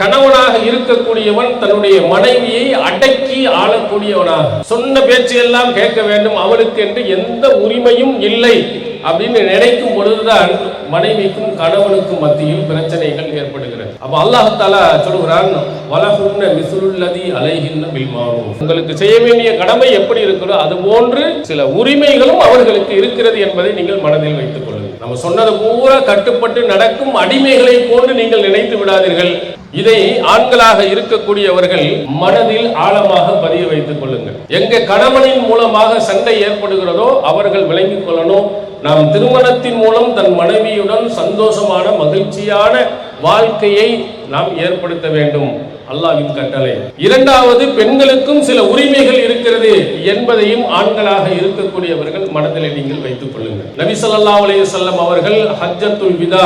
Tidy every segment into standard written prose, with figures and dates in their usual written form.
கணவனாக இருக்கக்கூடியவன் தன்னுடைய மனைவியை அடக்கி ஆளக்கூடியவனாக, சொன்ன பேச்சு எல்லாம் கேட்க வேண்டும், அவளுக்கு என்று எந்த உரிமையும் இல்லை அப்படின்னு நினைக்கும் பொழுதுதான் மனைவிக்கும் கணவனுக்கும் மத்தியில் பிரச்சனைகள் ஏற்படுகிறது. அப்ப அல்லாஹ் தஆலா சொல்கிறான், வலஹுன்ன மிஸ்லுல்லதி அலைஹின்ன பில் மாரூஃப், உங்களுக்கு செய்ய வேண்டிய கடமை எப்படி இருக்கிறதோ அது போன்று சில உரிமைகளும் அவர்களுக்கு இருக்கிறது என்பதை நீங்கள் மனதில் வைத்துக் கொள்ளுங்கள். நம்ம சொன்னது பூரா கட்டுப்பட்டு நடக்கும் அடிமைகளை போன்று நீங்கள் நினைத்து விடாதீர்கள். இதை ஆண்களாக இருக்கக்கூடியவர்கள் மனதில் ஆழமாக பதிய வைத்துக் கொள்ளுங்கள். எங்க கணவனின் மூலமாக சண்டை ஏற்படுகிறதோ அவர்கள் விளங்கிக் கொள்ளணும், நாம் திருமணத்தின் மூலம் தன் மனைவியுடன் சந்தோஷமான மகிழ்ச்சியான வாழ்க்கையை நாம் ஏற்படுத்த வேண்டும், அல்லாஹ்வின் கட்டளை. இரண்டாவது, பெண்களுக்கும் சில உரிமைகள் இருக்கிறது என்பதையும் ஆண்களாக இருக்கக்கூடியவர்கள் மனதில் நீங்கள் வைத்துக் கொள்ளுங்கள். நபி ஸல்லல்லாஹு அலைஹி வஸல்லம் அவர்கள் ஹஜ்ஜத்துல் விதா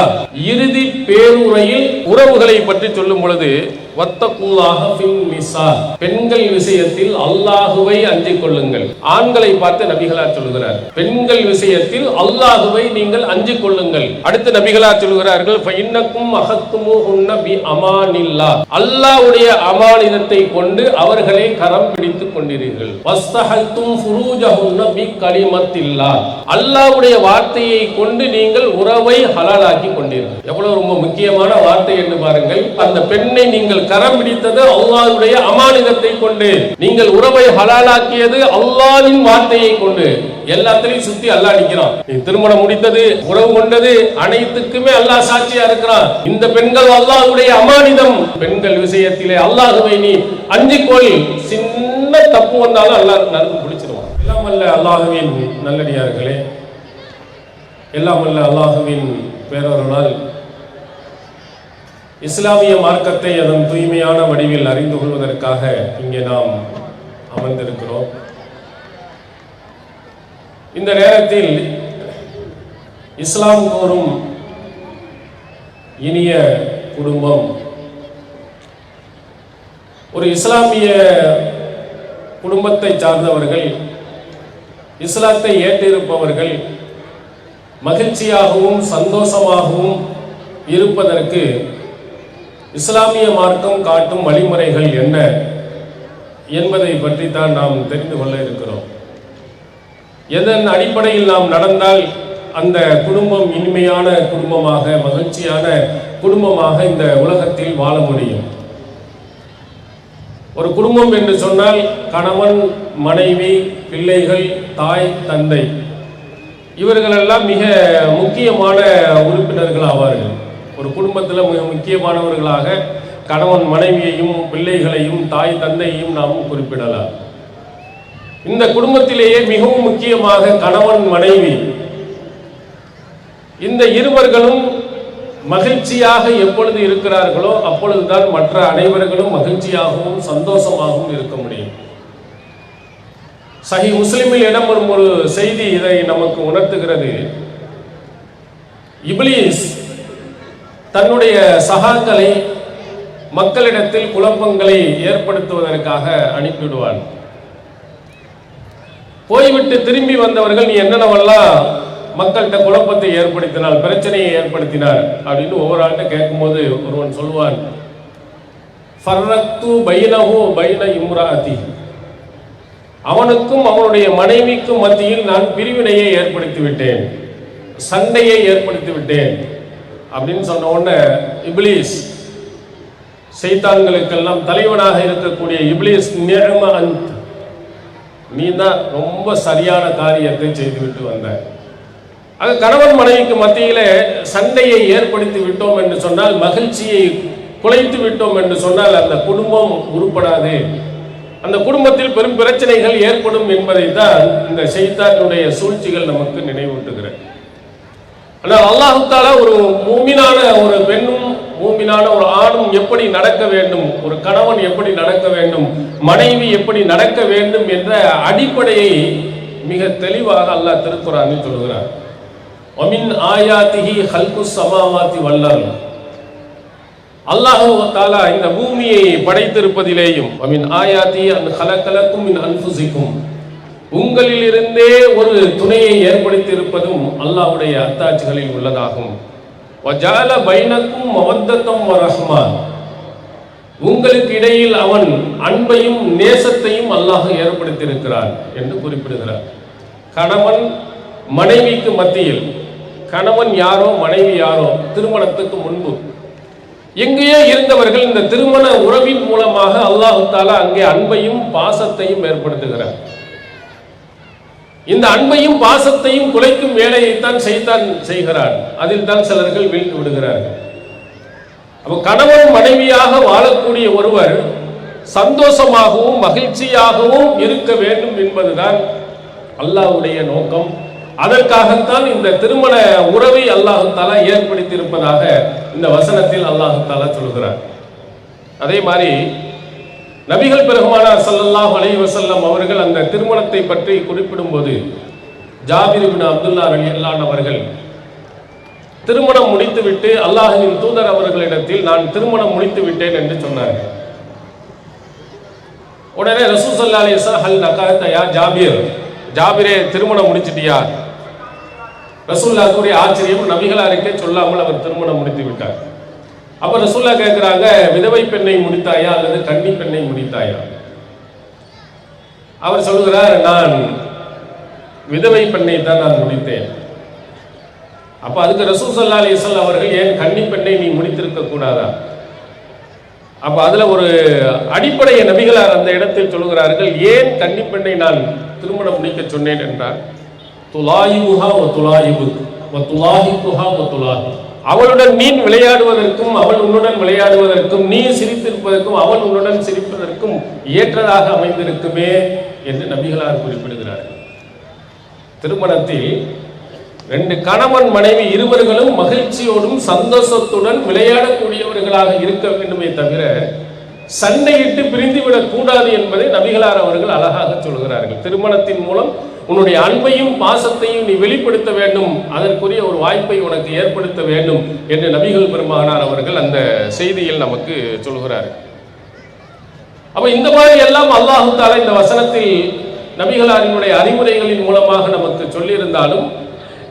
இறுதி பேருரையில் உறவுகளை பற்றி சொல்லும் பொழுது, வத்தகுல்லாஹ ஃபின் நிஸா, பெண்கள் விஷயத்தில் அல்லாஹ்வை அஞ்சிக் கொள்ளுங்கள். ஆண்களை பார்த்து நபிகளார் சொல்கிறார், பெண்கள் விஷயத்தில் அல்லாஹ்வை நீங்கள் அஞ்சிக் கொள்ளுங்கள். அடுத்து நபிகளார் சொல்கிறார்கள், ஃபஇன்னக்கும் அஹத்துமுஹுன்ன பி அமானில்லாஹ், அல்லாஹ்வுடைய அமானிதத்தை கொண்டு அவர்களை கரம் பிடித்துக் கொண்டீர்கள். வஸ்தஹல்தும் ஃபுரூஜஹுன்ன பி கலிமத்தில்லாஹ், அல்லாஹ்வுடைய வார்த்தையை கொண்டு நீங்கள் உறவை ஹலாலாக்கி கொண்டீர்கள். எவ்வளவு ரொம்ப முக்கியமான வார்த்தை என்று பாருங்கள். அந்த பெண்ணை நீங்கள் கரம் பிடித்தது அல்லாஹ்வுடைய அமானிதத்தை கொண்டு, நீங்கள் உறவை ஹலாலாக்கியது அல்லாஹ்வின் வார்த்தையை கொண்டு. எல்லாத்திலையும் சுத்தி அல்லாஹ் நிற்கிறான். நீ திருமணம் முடித்தது, உறவு கொண்டது, அனைத்துக்குமே அல்லாஹ் சாட்சியா இருக்கிறான். இந்த பெண்கள் அல்லாஹ்வுடைய அமானிதம். பெண்கள் விஷயத்திலே அல்லாஹ்வை நீ அஞ்சிக்கொள், சின்ன தப்பு வந்தாலும் அல்லாஹ் நன்கு பிடிச்சிருவான். எல்லாம் அல்ல அல்லாஹ்வின் நல்லடியார்களே, எல்லாம் அல்ல அல்லாஹ்வின் பேரருளால் இஸ்லாமிய மார்க்கத்தை அதன் தூய்மையான வடிவில் அறிந்து கொள்வதற்காக இங்கே நாம் அமர்ந்திருக்கிறோம். இந்த நேரத்தில் இஸ்லாம் கூறும் இனிய குடும்பம், ஒரு இஸ்லாமிய குடும்பத்தை சார்ந்தவர்கள், இஸ்லாத்தை ஏற்றிருப்பவர்கள் மகிழ்ச்சியாகவும் சந்தோஷமாகவும் இருப்பதற்கு இஸ்லாமிய மார்க்கம் காட்டும் வழிமுறைகள் என்ன என்பதை பற்றி தான் நாம் தெரிந்து கொள்ள இருக்கிறோம். எதன் அடிப்படையில் நாம் நடந்தால் அந்த குடும்பம் இனிமையான குடும்பமாக, மகிழ்ச்சியான குடும்பமாக இந்த உலகத்தில் வாழ முடியும். ஒரு குடும்பம் என்று சொன்னால் கணவன், மனைவி, பிள்ளைகள், தாய், தந்தை, இவர்களெல்லாம் மிக முக்கியமான உறுப்பினர்கள் ஆவார்கள். ஒரு குடும்பத்தில் மிக முக்கியமானவர்களாக கணவன் மனைவியையும் பிள்ளைகளையும் தாய் தந்தையையும் நாம் குறிப்பிடலாம். இந்த குடும்பத்திலேயே மிகவும் முக்கியமாக கணவன் மனைவி, இந்த இருவர்களும் மகிழ்ச்சியாக எப்பொழுது இருக்கிறார்களோ அப்பொழுதுதான் மற்ற அனைவர்களும் மகிழ்ச்சியாகவும் சந்தோஷமாகவும் இருக்க முடியும். சஹீஹ் முஸ்லிமில் இடம்பெறும் ஒரு செய்தி இதை நமக்கு உணர்த்துகிறது. இப்லீஸ் தன்னுடைய சகாக்களை மக்களிடத்தில் குழப்பங்களை ஏற்படுத்துவதற்காக அனுப்பிவிடுவான். போய்விட்டு திரும்பி வந்தவர்கள், நீ என்னென்னவெல்லாம் மக்கள்கிட்ட குழப்பத்தை ஏற்படுத்தினார், பிரச்சனையை ஏற்படுத்தினார் அப்படின்னு ஒவ்வொரு ஆள்கிட்ட கேட்கும்போது ஒருவன் சொல்வான், ஃபர்ரக்து பைனஹு பைன இம்ராஅதி, அவனுக்கும் அவனுடைய மனைவிக்கும் மத்தியில் நான் பிரிவினையை ஏற்படுத்தி விட்டேன், சண்டையை ஏற்படுத்தி விட்டேன் அப்படின்னு சொன்ன உடனே இப்லீஸ், சைத்தான்களுக்கெல்லாம் தலைவனாக இருக்கக்கூடிய இப்லீஸ், நிஅம அன்த், நீ தான் ரொம்ப சரியான காரியத்தை செய்துவிட்டு வந்த. ஆக கணவன் மனைவிக்கு மத்தியில சண்டையை ஏற்படுத்தி விட்டோம் என்று சொன்னால், மகிழ்ச்சியை குலைத்து விட்டோம் என்று சொன்னால் அந்த குடும்பம் உருப்படாது, அந்த குடும்பத்தில் பெரும் பிரச்சனைகள் ஏற்படும் என்பதை தான் இந்த சைத்தானுடைய சூழ்ச்சிகள் நமக்கு நினைவூட்டுகிறது. ஆனால் அல்லாஹ் தஆலா ஒரு மூமினான ஒரு பெண்ணும் மூமினான ஒரு ஆணும் எப்படி நடக்க வேண்டும், ஒரு கணவன் எப்படி நடக்க வேண்டும், மனைவி எப்படி நடக்க வேண்டும் என்ற அடிப்படையை மிக தெளிவாக அல்லாஹ் திருக்குர்ஆனில் சொல்கிறார். வமின் ஆயாத்திஹி ஹல்குஸ் ஸமாவாத்தி வல் அர்த், அல்லாஹ் தஆலா இந்த பூமியை படைத்திருப்பதிலேயும், வமின் ஆயாத்தி அன் ஹலகலக்கும் மின் அன்ஃபுசிக்கும், உங்களிலிருந்தே ஒரு துணையை ஏற்படுத்தி இருப்பதும் அல்லாஹ்வுடைய அத்தாட்சிகளில் உள்ளதாகும். வஜால பைனக்கும் மவத்தத்தும் வரஹ்மா, உங்களுக்கு இடையில் அவன் அன்பையும் நேசத்தையும் அல்லாஹ் ஏற்படுத்தியிருக்கிறான் என்று குறிப்பிடுகிறார். கணவன் மனைவிக்கு மத்தியில், கணவன் யாரோ மனைவி யாரோ திருமணத்துக்கு முன்பு எங்கேயோ இருந்தவர்கள் இந்த திருமண உறவின் மூலமாக அல்லாஹ் தஆலா அங்கே அன்பையும் பாசத்தையும் ஏற்படுத்துகிறார். இந்த அன்பையும் பாசத்தையும் குலைக்கும் வேலையைத்தான் சைத்தான் செய்கிறான். அதில் தான் சிலர்கள் வீழ்ந்து விடுகிறார்கள். அப்போ கணவன் மனைவியாக வாழக்கூடிய ஒருவர் சந்தோஷமாகவும் மகிழ்ச்சியாகவும் இருக்க வேண்டும் என்பதுதான் அல்லாஹ்வுடைய நோக்கம். அதற்காகத்தான் இந்த திருமண உறவை அல்லாஹ் தஆலா ஏற்படுத்தி இருப்பதாக இந்த வசனத்தில் அல்லாஹ் தஆலா சொல்கிறார். அதே மாதிரி நபிகள் பெருமானார் ஸல்லல்லாஹு அலைஹி வஸல்லம் அவர்கள் அந்த திருமணத்தை பற்றி குறிப்பிடும்போது ஜாபிர் இப்னு அப்துல்லா ரலியல்லாஹு அன்ஹு அவர்கள் திருமணம் முடித்துவிட்டு அல்லாஹ்வின் தூதர் அவர்களிடத்தில் நான் திருமணம் முடித்து விட்டேன் என்று சொன்னார்கள். உடனே ரசூல் ஸல்லல்லாஹு அலைஹி வஸல்லம் ஹல் நகத யா ஜாபிர், ஜாபிரே திருமணம் முடிச்சிட்டியா? ரசூலுல்லாஹ்வுடைய ஆச்சரியம், நபிகளாருக்கே சொல்லாமல் அவர் திருமணம் முடித்து விட்டார். அப்ப ரசூலுல்லாஹ் கேட்கிறாங்க, விதவை பெண்ணை முடித்தாயா அல்லது கன்னி பெண்ணை முடித்தாயா? அவர் சொல்கிறார், நான் விதவை பெண்ணை தான் நான் முடித்தேன். அப்ப அதுக்கு ரசூல் ஸல்லல்லாஹு அலைஹி வஸல்லம் அவர்கள், ஏன் கன்னி பெண்ணை நீ முடித்திருக்க கூடாதா? அப்ப அதுல ஒரு அடிப்படையை நபிகளார் அந்த இடத்தில் சொல்கிறார்கள், ஏன் கன்னி பெண்ணை நான் திருமணம் முடிக்க சொன்னேன் என்றால், துலாயிபுஹா வ துலாயிபுக் வ துலாஹிகுஹா வ துலாஹி, அவளுடன் நீ விளையாடுவதற்கும் அவள் உன்னுடன் விளையாடுவதற்கும், நீ சிரித்திருப்பதற்கும் அவள் உன்னுடன் சிரிப்பதற்கும் ஏற்றதாக அமைந்திருக்குமே என்று நபிகளார் குறிப்பிடுகிறார்கள். திருமணத்தில் ரெண்டு கணவன் மனைவி இருவர்களும் மகிழ்ச்சியோடும் சந்தோஷத்துடன் விளையாடக்கூடியவர்களாக இருக்க வேண்டுமே தவிர சண்டையிட்டு பிரிந்துவிடக் கூடாது என்பதை நபிகளார் அவர்கள் அழகாக சொல்கிறார்கள். திருமணத்தின் மூலம் உன்னுடைய அன்பையும் பாசத்தையும் நீ வெளிப்படுத்த வேண்டும், அதற்குரிய ஒரு வாய்ப்பை உனக்கு ஏற்படுத்த வேண்டும் என்று நபிகள் பெருமானார் அவர்கள் அந்த செய்தியில் நமக்கு சொல்கிறார்கள். அப்ப இந்த மாதிரி எல்லாம் அல்லாஹ் தஆலா இந்த வசனத்தில் நபிகளாரினுடைய அறிவுரைகளின் மூலமாக நமக்கு சொல்லியிருந்தாலும்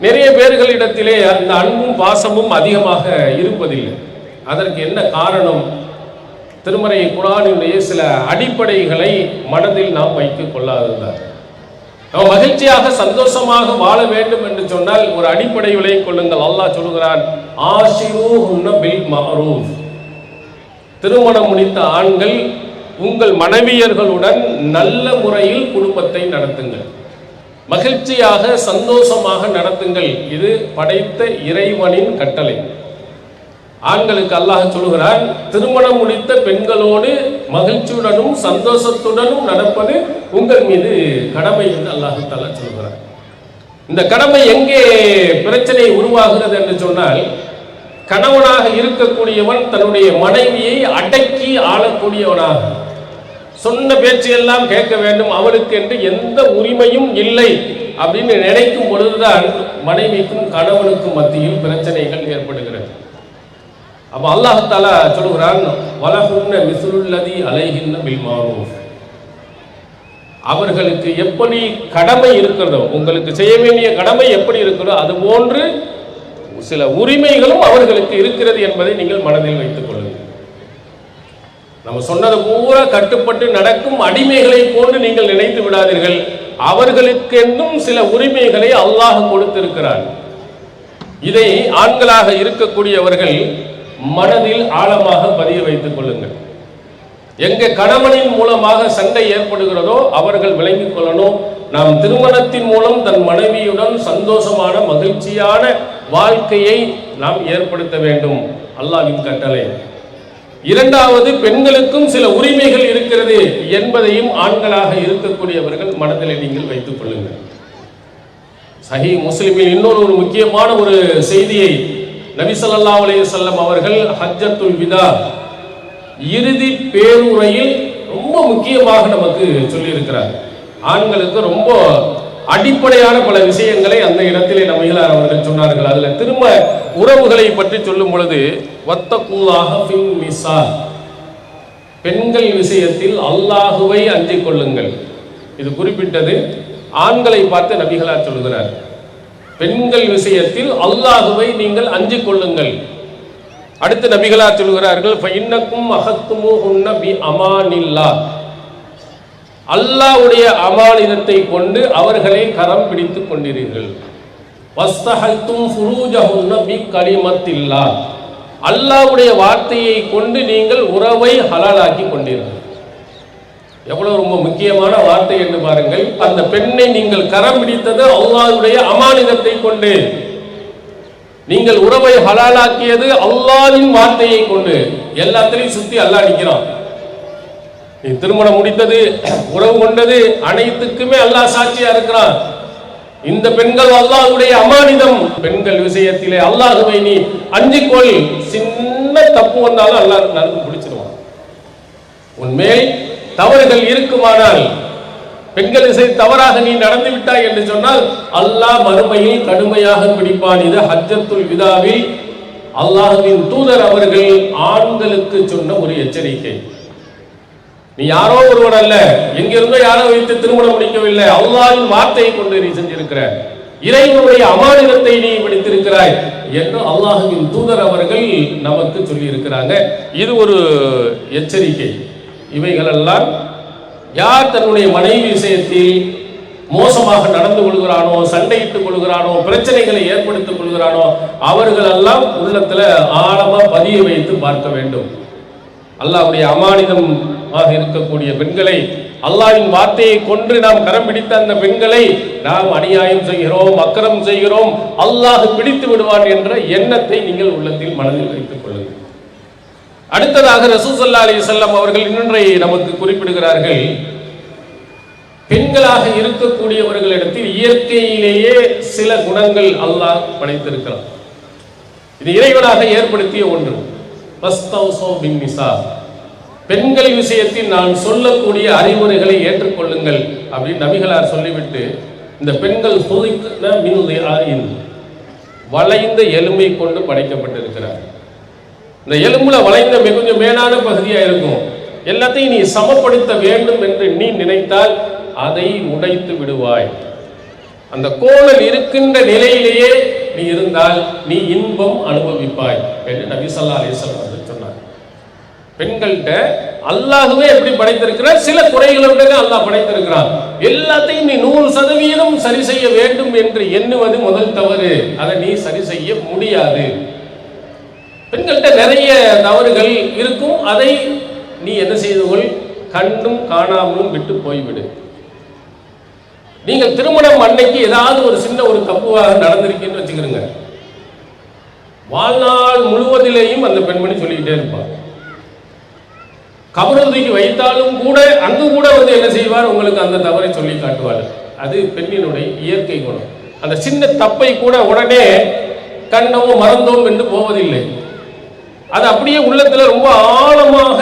நிறைய பேர்களிடத்திலே அந்த அன்பும் பாசமும் அதிகமாக இருப்பதில்லை. அதற்கு என்ன காரணம்? திருமறை குர்ஆனுடைய சில அடிப்படைகளை மனதில் நாம் வைத்துக் கொள்ளாததுதான். நாம் மகிழ்ச்சியாக சந்தோஷமாக வாழ வேண்டும் என்று சொன்னால் ஒரு அடிப்படை விலை கொள்ளுங்கள். அல்லாஹ் சொல்கிறான், ஆஷிரூஹுன்ன பில் மஅரூஃப், திருமணம் முடித்த ஆண்கள் உங்கள் மனைவியர்களுடன் நல்ல முறையில் குடும்பத்தை நடத்துங்கள், மகிழ்ச்சியாக சந்தோஷமாக நடத்துங்கள். இது படைத்த இறைவனின் கட்டளை. ஆண்களுக்கு அல்லாஹ் சொல்கிறான், திருமணம் முடித்த பெண்களோடு மகிழ்ச்சியுடனும் சந்தோஷத்துடனும் நடப்பது உங்கள் மீது கடமை என்று அல்லாஹ் தஆலா சொல்கிறார். இந்த கடமை எங்கே பிரச்சனை உருவாகிறது என்று சொன்னால், கணவனாக இருக்கக்கூடியவன் தன்னுடைய மனைவியை அடக்கி ஆளக்கூடியவனாக, சொன்ன பேச்சையெல்லாம் கேட்க வேண்டும், அவளுக்கு என்று எந்த உரிமையும் இல்லை அப்படின்னு நினைக்கும் பொழுதுதான் மனைவிக்கும் கணவனுக்கும் மத்தியில் பிரச்சனைகள் ஏற்படுகிறது. அப்ப அல்லாஹ் தஆலா சொல்கிறான், வலஹுன்ன மிஸ்லுல்லதி அலைஹின்ன பில் மஅரூஃப், அவர்களுக்கு எப்படி கடமை இருக்கிறதோ, உங்களுக்கு செய்ய வேண்டிய கடமை எப்படி இருக்கிறதோ அதுபோன்று சில உரிமைகளும் அவர்களுக்கு இருக்கிறது என்பதை நீங்கள் மனதில் வைத்துக் கொள்ளுங்கள். நம்ம சொன்னது பூரா கட்டுப்பட்டு நடக்கும் அடிமைகளை போன்று நீங்கள் நினைத்து விடாதீர்கள். அவர்களுக்கென்றும் சில உரிமைகளை அல்லாஹ் கொடுத்திருக்கிறார். இதை ஆண்களாக இருக்கக்கூடியவர்கள் மனதில் ஆழமாக பதிய வைத்துக் கொள்ளுங்கள். எங்க கணவனின் மூலமாக சண்டை ஏற்படுகிறதோ அவர்கள் விளங்கிக் கொள்ளணும், நாம் திருமணத்தின் மூலம் தன் மனைவியுடன் சந்தோஷமான மகிழ்ச்சியான வாழ்க்கையை நாம் ஏற்படுத்த வேண்டும், அல்லாஹ்வின் கட்டளை. இரண்டாவது, பெண்களுக்கும் சில உரிமைகள் இருக்கிறது என்பதையும் ஆண்களாக இருக்கக்கூடியவர்கள் மனதில் நீங்கள் வைத்துக் கொள்ளுங்கள். சஹீஹ் முஸ்லிமில் இன்னொரு முக்கியமான ஒரு செய்தியை நபி ஸல்லல்லாஹு அலைஹி வஸல்லம் அவர்கள் ஹஜ்ஜத்துல் விதா இறுதி பேருரையில் ரொம்ப முக்கியமாக நமக்கு சொல்லி இருக்கிறார். ஆண்களுக்கு ரொம்ப அடிப்படையான பல விஷயங்களை அந்த இடத்திலே நபிகளார் அவர்கள் சொன்னார்கள். அதுல திரும்ப உறவுகளை பற்றி சொல்லும் பொழுது, வத்தகுல்லாஹ ஃபின் நிஸா, பெண்கள் விஷயத்தில் அல்லாஹுவை அஞ்சிக் கொள்ளுங்கள். இது குறிப்பிட்டது ஆண்களை பார்த்து நபிகளார் சொல்கிறார். பெண்கள் விஷயத்தில் அல்லாஹுவை நீங்கள் அஞ்சிக் கொள்ளுங்கள். அடுத்து நபிகளார் சொல்கிறார்கள், இன்னக்கும் அகத்துமுஹுன்ன பி அமானில்லா, அல்லாஹ்வுடைய அமானிதத்தை கொண்டு அவர்களை கரம் பிடித்துக் கொண்டீர்கள். வஸ்தஹல்தும் ஃபுரூஜஹுன்ன பி கலிமத்தில்லா, அல்லாஹ்வுடைய வார்த்தையை கொண்டு நீங்கள் உறவை ஹலாலாக்கி கொண்டீர்கள். எவ்வளவு ரொம்ப முக்கியமான வார்த்தை என்று பாருங்கள். அந்த பெண்ணை நீங்கள் கரம் பிடித்தது அல்லாஹ்வுடைய அமானிதத்தை கொண்டு, நீங்கள் உறவை ஹலாலாக்கியது அல்லாஹ்வின் வார்த்தையை கொண்டு. எல்லாத்திலையும் சுத்தி அல்லாஹ் நிற்கிறான். நீ திருமணம் முடித்தது, உறவு கொண்டது, அனைத்துக்குமே அல்லாஹ் சாட்சியா இருக்கிறான். இந்த பெண்கள் அல்லாஹ்வுடைய அமானிதம். பெண்கள் விஷயத்திலே அல்லாஹ்வை நீ அஞ்சிக்கொள். சின்ன தப்பு வந்தாலும் அல்லாஹ் நன்கு பிடிச்சிருவான். உன்மேல் தவறுகள் இருக்குமானால், பெண்கள் விஷய தவறாக நீ நடந்து விட்டாய் என்று சொன்னால் அல்லாஹ் மறுமையில் கடுமையாக பிடிப்பான். இது ஹஜ்ஜத்துல் விதாவில் அல்லாஹ்வின் தூதர் அவர்கள் ஆண்களுக்கு சொன்ன ஒரு எச்சரிக்கை. நீ யாரோ ஒருவன் அல்ல, எங்கிருந்தோ யாரோ வைத்து திருமணம் முடிக்கவில்லை, அல்லாஹ்வின் வார்த்தையை கொண்டு நீ செஞ்சிருக்கிற, இறைவனுடைய அமானிதத்தை நீ பிடித்திருக்கிறாய் என்று அல்லாஹ்வின் தூதர் அவர்கள் நமக்கு சொல்லி இருக்கிறாங்க. இது ஒரு எச்சரிக்கை. இவைகளெல்லாம் யார் தன்னுடைய மனைவி விஷயத்தில் மோசமாக நடந்து கொள்கிறானோ, சண்டையிட்டுக் கொள்கிறானோ, பிரச்சனைகளை ஏற்படுத்திக் கொள்கிறானோ, அவர்கள் எல்லாம் உள்ளத்துல ஆழமா பதிய வைத்து பார்க்க வேண்டும். அல்லாஹ்வுடைய அமானிதமாக இருக்கக்கூடிய பெண்களை, அல்லாஹ்வின் வார்த்தையை கொண்டு நாம் கரம் பிடித்த அந்த பெண்களை நாம் அநியாயம் செய்கிறோம், அக்கிரம் செய்கிறோம், அல்லாஹ் பிடித்து விடுவான் என்ற எண்ணத்தை நீங்கள் உள்ளத்தில் மனதில் வைத்துக் கொள்ளுங்கள். அடுத்ததாக ரசூல் ஸல்லல்லாஹு அலைஹி வஸல்லம் அவர்கள் இன்னொன்றை நமக்கு குறிப்பிடுகிறார்கள். பெண்களாக இருக்கக்கூடியவர்களிடத்தில் இயற்கையிலேயே சில குணங்கள் அல்லாஹ் படைத்திருக்கிறான். இது இறைவனாக ஏற்படுத்திய ஒன்று. பெண்கள் விஷயத்தில் நான் சொல்லக்கூடிய அறிவுரைகளை ஏற்றுக்கொள்ளுங்கள் அப்படின்னு நபிகளார் சொல்லிவிட்டு, இந்த பெண்கள் வளைந்த எலும்பை கொண்டு படைக்கப்பட்டிருக்கிறார். இந்த எலும்புல வளைந்த கொஞ்சம் மேலான பகுதியா இருக்கும். எல்லாத்தையும் நீ சமப்படுத்த வேண்டும் என்று நீ நினைத்தால் அதை உடைத்து விடுவாய். அந்த கோணல் இருக்கின்ற நிலையிலேயே நீ இருந்தால் நீ இன்பம் அனுபவிப்பாய் என்று நபி ஸல்லல்லாஹு அலைஹி வஸல்லம் சொன்னார். பெண்கள்கிட்ட அல்லாஹ்வே எப்படி படைத்திருக்கிறார், சில குறைகளோட அல்லாஹ் படைத்திருக்கிறான். எல்லாத்தையும் நீ 100% சரி செய்ய வேண்டும் என்று எண்ணுவது முதல் தவறு. அதை நீ சரி செய்ய முடியாது. பெண்கள்கிட்ட நிறைய தவறுகள் இருக்கும். அதை நீ என்ன செய்துகொள், கண்டும் காணாமலும் விட்டு போய்விடு. நீங்கள் திருமணம் அன்னைக்கு ஏதாவது ஒரு சின்ன ஒரு தப்புவாக நடந்திருக்குன்னு வச்சுக்கிறீங்க, வாழ்நாள் முழுவதிலேயும் அந்த பெண்மணி சொல்லிக்கிட்டே இருப்பார். கபரதுக்கு வைத்தாலும் கூட அங்கு கூட என்ன செய்வார், உங்களுக்கு அந்த தவறை சொல்லி காட்டுவார். அது பெண்ணினுடைய இயற்கை குணம். அந்த சின்ன தப்பை கூட உடனே கண்டவோ மறந்தோம் என்று போவதில்லை. அது அப்படியே உள்ளத்துல ரொம்ப ஆழமாக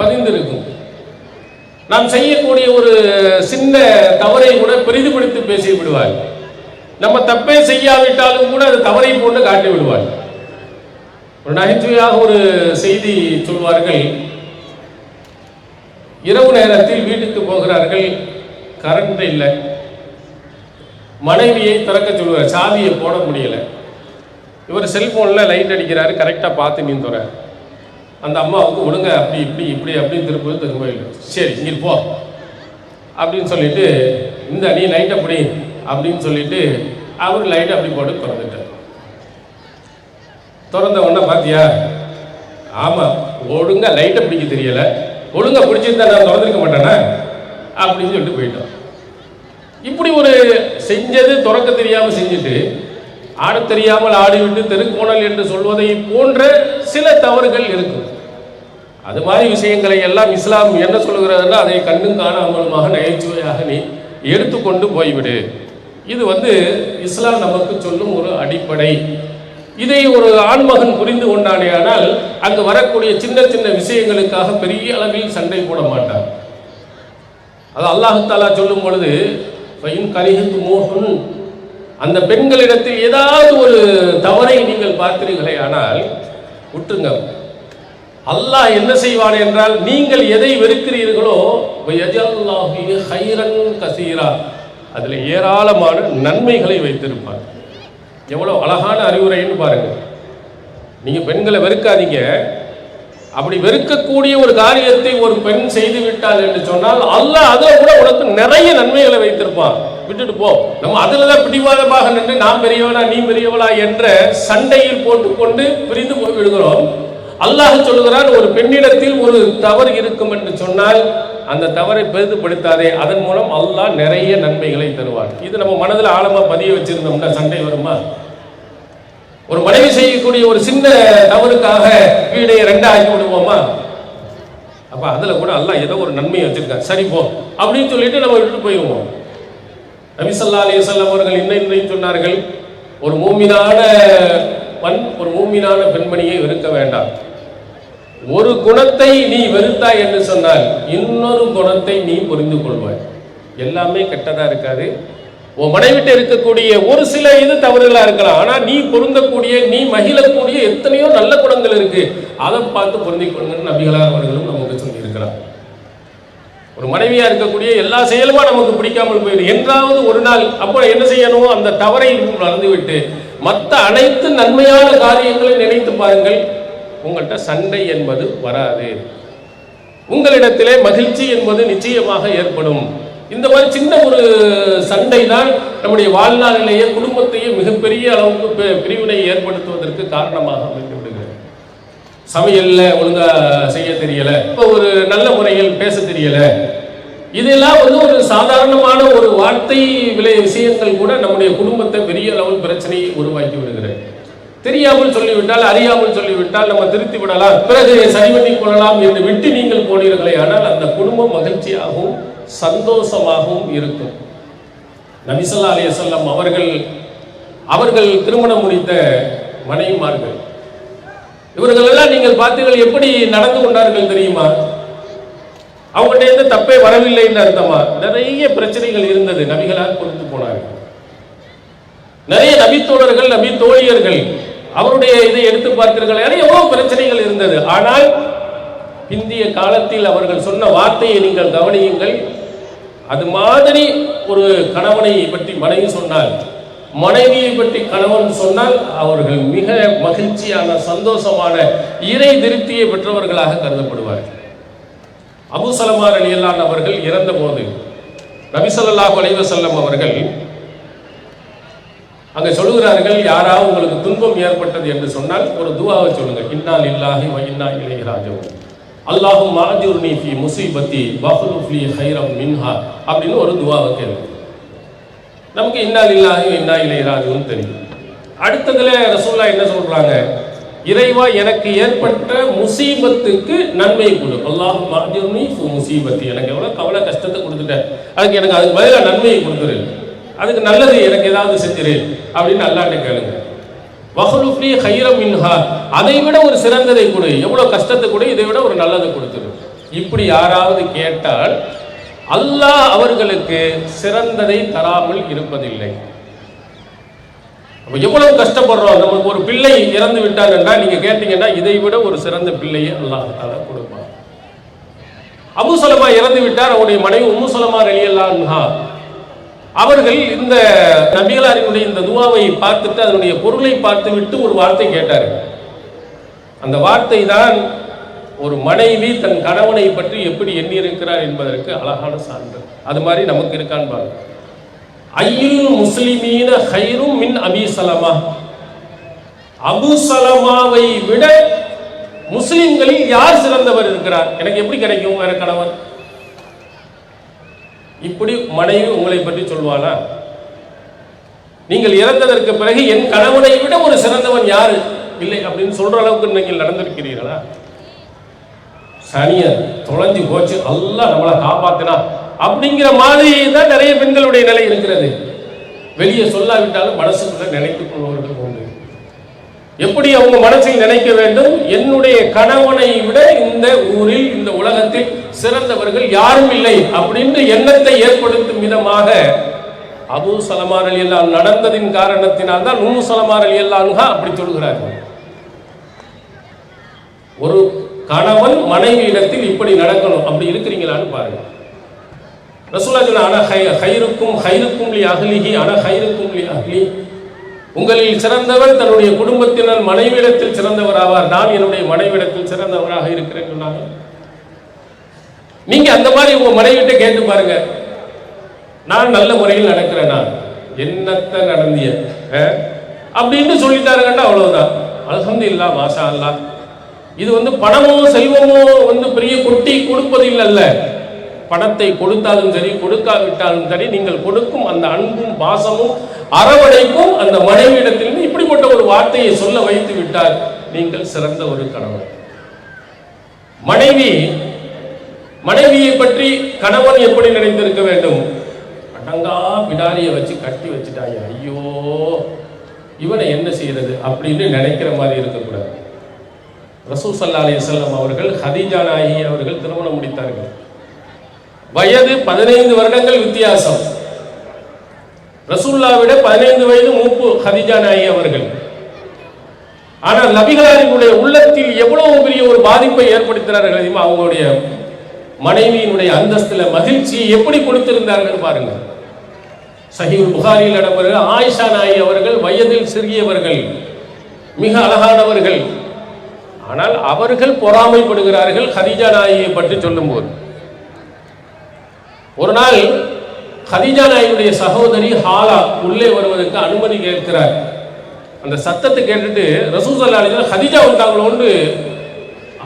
பதிந்திருக்கும். நாம் செய்யக்கூடிய ஒரு சின்ன தவறை கூட பெரிதுபடுத்தி பேசி விடுவார். நம்ம தப்பே செய்யாவிட்டாலும் கூட அது தவறை போட்டு காட்டி விடுவார். ஒரு நகைச்சுவையாக ஒரு செய்தி சொல்வார்கள். இரவு நேரத்தில் வீட்டுக்கு போகிறார்கள், கரண்ட் இல்லை. மனைவியை திறக்க சொல்லுவார், சாவியை போட முடியல. இவர் செல்போனில் லைட் அடிக்கிறாரு, கரெக்டாக பார்த்து நீ துற. அந்த அம்மாவுக்கு ஒழுங்க அப்படி இப்படி இப்படி அப்படின்னு திரும்ப இல்லை. சரி இங்கே போ அப்படின்னு சொல்லிட்டு, இந்த நீ லைட் அப்படி அப்படின்னு சொல்லிட்டு அவர் லைட்டை அப்படி போட்டு திறந்துட்டார். திறந்த உடனே பார்த்தியா, ஆமாம் ஒழுங்கா லைட்டை பிடிக்க தெரியலை, ஒழுங்கா பிடிச்சிருந்தா நான் திறந்துருக்க மாட்டேனா அப்படின்னு சொல்லிட்டு போயிட்டோம். இப்படி ஒரு செஞ்சது திறக்க தெரியாமல் செஞ்சுட்டு ஆட தெரியாமல் ஆடிவிட்டு தெருக்கோணல் என்று சொல்வதை போன்ற சில தவறுகள் இருக்கும். அது மாதிரி விஷயங்களை எல்லாம் இஸ்லாம் என்ன சொல்லுகிறதுனா, அதை கண்ணும் காணாமலுமாக நகைச்சுவையாக நீ எடுத்துக்கொண்டு போய்விடு. இது இஸ்லாம் நமக்கு சொல்லும் ஒரு அடிப்படை. இதை ஒரு ஆண்மகன் புரிந்து கொண்டானே ஆனால் அங்கு வரக்கூடிய சின்ன சின்ன விஷயங்களுக்காக பெரிய அளவில் சண்டை போட மாட்டார். அது அல்லாஹ் தஆலா சொல்லும் பொழுது, அந்த பெண்களிடத்தில் ஏதாவது ஒரு தவறை நீங்கள் பார்த்தீர்களே ஆனால் விட்டுங்க. அல்லாஹ் என்ன செய்வான் என்றால், நீங்கள் எதை வெறுக்கிறீர்களோ அதில் ஏராளமான நன்மைகளை வைத்திருப்பார். எவ்வளவு அழகான அறிவுரைன்னு பாருங்க. நீங்க பெண்களை வெறுக்காதீங்க. அப்படி வெறுக்கக்கூடிய ஒரு காரியத்தை ஒரு பெண் செய்து விட்டாள் என்று சொன்னால் அல்லாஹ் அதை கூட உனக்கு நிறைய நன்மைகளை வைத்திருப்பான். விட்டுட்டு போ. நம்ம அதுலதான் பிடிவாதமாக நின்று நான் பெரியவளா நீ பெரியவளா என்ற சண்டையில் போட்டுக்கொண்டு பிரிந்து போய் விடுகிறோம். அல்லாஹ் சொல்லுகிறான், ஒரு பெண்ணிடத்தில் ஒரு தவறு இருக்கும் என்று சொன்னால் அந்த தவறை பெரிதுபடுத்தாதே, அதன் மூலம் அல்லாஹ் நிறைய நன்மைகளை தருவார். இது நம்ம மனதில் ஆழமா பதிய வச்சிருந்தோம்னா சண்டை வருமா? ஒரு மனைவி செய்யக்கூடிய ஒரு சின்ன தவறுக்காக வீடை ரெண்டா ஆக்கி விடுவோமா? அப்ப அதுல கூட அல்லாஹ் ஏதோ ஒரு நன்மையை வச்சிருக்காங்க, சரி போ அப்படின்னு சொல்லிட்டு நம்ம விட்டு போயிடுவோம். நபி ஸல்லல்லாஹு அலைஹி வஸல்லம் அவர்கள் இன்னும் சொன்னார்கள், ஒரு மூமினான ஒரு மூமினான பெண்மணியை வெறுக்க வேண்டாம். ஒரு குணத்தை நீ வெறுத்தாய் என்று சொன்னால் இன்னொரு குணத்தை நீ புரிந்து கொள்வாய். எல்லாமே கெட்டதா இருக்காது. உன் மனைவிட்டு இருக்கக்கூடிய ஒரு சில இது தவறுகளா இருக்கலாம், ஆனா நீ பொருந்தக்கூடிய நீ மகிழக்கூடிய எத்தனையோ நல்ல குணங்கள் இருக்கு, அதை பார்த்து பொருந்திக் கொள்ளுங்க நபிகளார் அவர்களும் நமக்கு சொல்லி இருக்கிறார். ஒரு மனைவியா இருக்கக்கூடிய எல்லா செயலுமா நமக்கு பிடிக்காமல் போயிடும். என்றாவது ஒரு நாள் அப்போ என்ன செய்யணும்? அந்த தவறை மறந்துவிட்டு மற்ற அனைத்து நன்மையான காரியங்களை நினைத்து பாருங்கள். உங்கள்கிட்ட சண்டை என்பது வராது. உங்களிடத்திலே மகிழ்ச்சி என்பது நிச்சயமாக ஏற்படும். இந்த மாதிரி சின்ன ஒரு சண்டை தான் நம்முடைய வாழ்நாளிலேயே குடும்பத்தையே மிகப்பெரிய அளவுக்கு பிரிவினை ஏற்படுத்துவதற்கு காரணமாக அமைந்து விடுகிறது. சமையல்ல ஒழுங்கா செய்ய தெரியல, இப்போ ஒரு நல்ல முறையில் பேச தெரியல, இதெல்லாம் ஒரு சாதாரணமான ஒரு வார்த்தை விலை விஷயங்கள் கூட நம்முடைய குடும்பத்தை பெரிய அளவில் பிரச்சனையை உருவாக்கி விடுகிறது. தெரியாமல் சொல்லிவிட்டால் அறியாமல் சொல்லிவிட்டால் நம்ம திருத்தி விடலாம், பிறகு சரி பண்ணி கொள்ளலாம் என்று விட்டு நீங்கள் போனீர்களே, ஆனால் அந்த குடும்பம் மகிழ்ச்சியாகவும் சந்தோஷமாகவும் இருக்கும். நபி ஸல்லல்லாஹு அலைஹி வஸல்லம் அவர்கள் திருமணம் முடித்த மனைவிமார்கள் இவர்கள் எல்லாம் நீங்கள் பார்த்தீர்கள் எப்படி நடந்து கொண்டார்கள் தெரியுமா? அவங்கள்ட்ட எந்த தப்பே வரவில்லை என்று அர்த்தமா? நிறைய பிரச்சனைகள் இருந்தது, நபிகளால் பொறுத்து போனார்கள். நிறைய நபித்தோழர்கள் நபி தோழியர்கள் அவருடைய இதை எடுத்து பார்த்தீர்கள், எவ்வளவு பிரச்சனைகள் இருந்தது. ஆனால் பிந்திய காலத்தில் அவர்கள் சொன்ன வார்த்தையை நீங்கள் கவனியுங்கள். அது மாதிரி ஒரு கணவனை பற்றி மனைவி சொன்னால், மனைவியை பற்றி கணவன் சொன்னால் அவர்கள் மிக மகிழ்ச்சியான சந்தோஷமான இறை திருப்தியை பெற்றவர்களாக கருதப்படுவார்கள். அபூ ஸலமா ரலியல்லாஹு அன்ஹு அவர்கள் இறந்த போது நபி ஸல்லல்லாஹு அலைஹி வஸல்லம் அவர்கள் அங்க சொல்லுகிறார்கள், யாராவது உங்களுக்கு துன்பம் ஏற்பட்டது என்று சொன்னால் ஒரு துஆவை சொல்லுங்க, இன்னா லில்லாஹி வ இன்னா இலைஹி ராஜிஊன், அல்லாஹும்ம அஜுர்னி ஃபீ முஸீபத்தி வஹ்லுஃப் லீ கைரம் மின்ஹா அப்படின்னு ஒரு துஆவை கேளுங்க. நமக்கு இன்னா லில்லாஹி வ இன்னா இலைஹி ராஜிஊன் தெரியும். அடுத்ததுல ரசூலுல்லாஹ் என்ன சொல்றாங்க? இறைவா எனக்கு ஏற்பட்ட முசீபத்துக்கு நன்மை கொடு, அல்லாஹும்ம அஜுர்னி ஃபீ முஸீபத்தி, எனக்கு எவ்வளவு கவலை கஷ்டத்தை கொடுத்துட்டேன், அதுக்கு பதிலாக நன்மையை கொடுத்துரு, அதுக்கு நல்லது எனக்கு ஏதாவது செஞ்சிரு அப்படின்னு அல்லாஹ்ட்ட கேளுங்க. வஹ்லுஃப் லீ கைரம் மின்ஹா, அதை விட ஒரு சிறந்ததை கொடு, எவ்வளவு கஷ்டத்தை கொடு, இதை விட ஒரு நல்லதை கொடுத்துரு. இப்படி யாராவது கேட்டால் அல்லாஹ் அவர்களுக்கு சிறந்ததை தராமல் இருப்பதில்லை. எவ்வளவு கஷ்டப்படுறோம், நமக்கு ஒரு பிள்ளை இறந்து விட்டார் என்றால் நீங்க கேட்டீங்கன்னா இதை விட ஒரு சிறந்த பிள்ளையை அல்லாஹ் தஆலா கொடுப்பார். அபூ ஸலமா இறந்து விட்டார், அவருடைய மனைவி உம்மு ஸலமா ரலியல்லாஹு அன்ஹா அவர்கள் இந்த நபிகளாரினுடைய இந்த துஆவை பார்த்துட்டு அதனுடைய பொருளை பார்த்து விட்டு ஒரு வார்த்தை கேட்டார்கள். அந்த வார்த்தை தான் ஒரு மனைவி தன் கணவனை பற்றி எப்படி எண்ணி இருக்கிறார் என்பதற்கு அழகான சான்று. அது மாதிரி நமக்கு இருக்கான்னு பாருங்க. ஐயுல் முஸ்லிமீன கைரும் மின் அபி ஸலமா, அபூ ஸலமாவை விட முஸ்லிம்களில் யார் சிறந்தவர் இருக்கிறார்? எனக்கு எப்படி கிடைக்கும் வேற கணவன்? இப்படி மனைவி உங்களை பற்றி சொல்வானா? நீங்கள் இறந்ததற்கு பிறகு என் கணவனை விட ஒரு சிறந்தவன் யாரு இல்லை அப்படின்னு சொல்ற அளவுக்கு நீங்கள் நடந்திருக்கிறீர்களா? சனிய தொலைஞ்சு போச்சு, அல்லாஹ் நம்மளை காப்பாத்தினா அப்படிங்கிற மாதிரி தான் நிறைய பெண்களுடைய நிலை இருக்கிறது. வெளியே சொல்லாவிட்டாலும் மனசுக்குள்ள நினைத்துக் கொள்வர்கள் உண்டு. எப்படி அவங்க மனசில் நினைக்க வேண்டும், என்னுடைய கணவனை விட இந்த ஊரில் இந்த உலகத்தில் சிறந்தவர்கள் யாரும் இல்லை அப்படின்னு எண்ணத்தை ஏற்படுத்தும் விதமாக அபூ ஸலமா ரலியல்லாஹு அன்ஹு நடந்ததின் காரணத்தினால் தான் உம்மு ஸலமா ரலியல்லாஹு அன்ஹா அப்படி சொல்கிறார்கள். ஒரு கணவன் மனைவி இடத்தில் இப்படி நடக்கணும், அப்படி இருக்கிறீங்களான்னு பாருங்க. ரசூலுல்லாஹ் சொன்னாங்க, அன கைருக்கும் கைருக்கும் லி அஹ்லிஹி அன கைருக்கும் லி அஹ்லி, உங்களில் சிறந்தவர் தன்னுடைய குடும்பத்தினர் மனைவிடத்தில் சிறந்தவர் ஆவார். நான் என்னுடைய மனைவிடத்தில் சிறந்தவராக இருக்கிறேன் சொன்னாங்க. நீங்க அந்த மாதிரி உங்க மனைவிட்ட கேட்டு பாருங்க, நான் நல்ல முறையில் நடக்கிறேன், நான் என்னத்த நடந்திய அப்படின்னு சொல்லிட்டாருங்கன்னா அவ்வளவுதான். அல்ஹம்துலில்லாஹ், மாஷா அல்லாஹ். இது பணமோ செல்வமோ பெரிய கொட்டி கொடுப்பதில் அல்ல. பணத்தை கொடுத்தாலும் சரி, கொடுக்காவிட்டாலும் சரி, நீங்கள் கொடுக்கும் அந்த அன்பும் பாசமும் அரவணைப்பும் அந்த மனைவியிடத்தில் இப்படிப்பட்ட ஒரு வார்த்தையை சொல்ல வைத்து விட்டால் நீங்கள் சிறந்த ஒரு கணவன். மனைவியை பற்றி கணவன் எப்படி நினைத்திருக்க வேண்டும்? அடங்கா பிடாரியை வச்சு கட்டி வச்சுட்டாங்க, ஐயோ இவனை என்ன செய்யறது அப்படின்னு நினைக்கிற மாதிரி இருக்கக்கூடாது. ரசூல் ஸல்லல்லாஹு அலைஹி வஸல்லம் அவர்கள் ஹதீஜா நாயகி அவர்கள் திருமணம் முடித்தார்கள். வயது 15 வருடங்கள் வித்தியாசம். ரசூலுல்லாஹ்வை விட 15 வயது மூப்பு ஹதீஜா நாயகி அவர்கள். ஆனால் நபிகளாரினுடைய உள்ளத்தில் எவ்வளவு பெரிய ஒரு பாதிப்பை ஏற்படுத்தினார்கள் தெரியுமா? அவங்களுடைய மனைவியினுடைய அந்தஸ்துல மகிழ்ச்சியை எப்படி கொடுத்திருந்தார்கள் பாருங்க. சஹீஹுல் புகாரியில் இடம்பெறுகிற ஆயிஷா நாயகி அவர்கள் வயதில் சிறியவர்கள், மிக அழகானவர்கள். ஆனால் அவர்கள் பொறாமைப்படுகிறார்கள் ஹதீஜா நாயகியை பற்றி சொல்லும் போது. ஒரு நாள் ஹதீஜா நாயகியுடைய சகோதரி ஹாலா உள்ளே வருவதற்கு அனுமதி கேட்கிறார். அந்த சத்தத்தை கேட்டுட்டு ரசூல் ஸல்லல்லாஹு அலைஹி வஸல்லம் ஹதீஜா வந்தாங்களோன்னு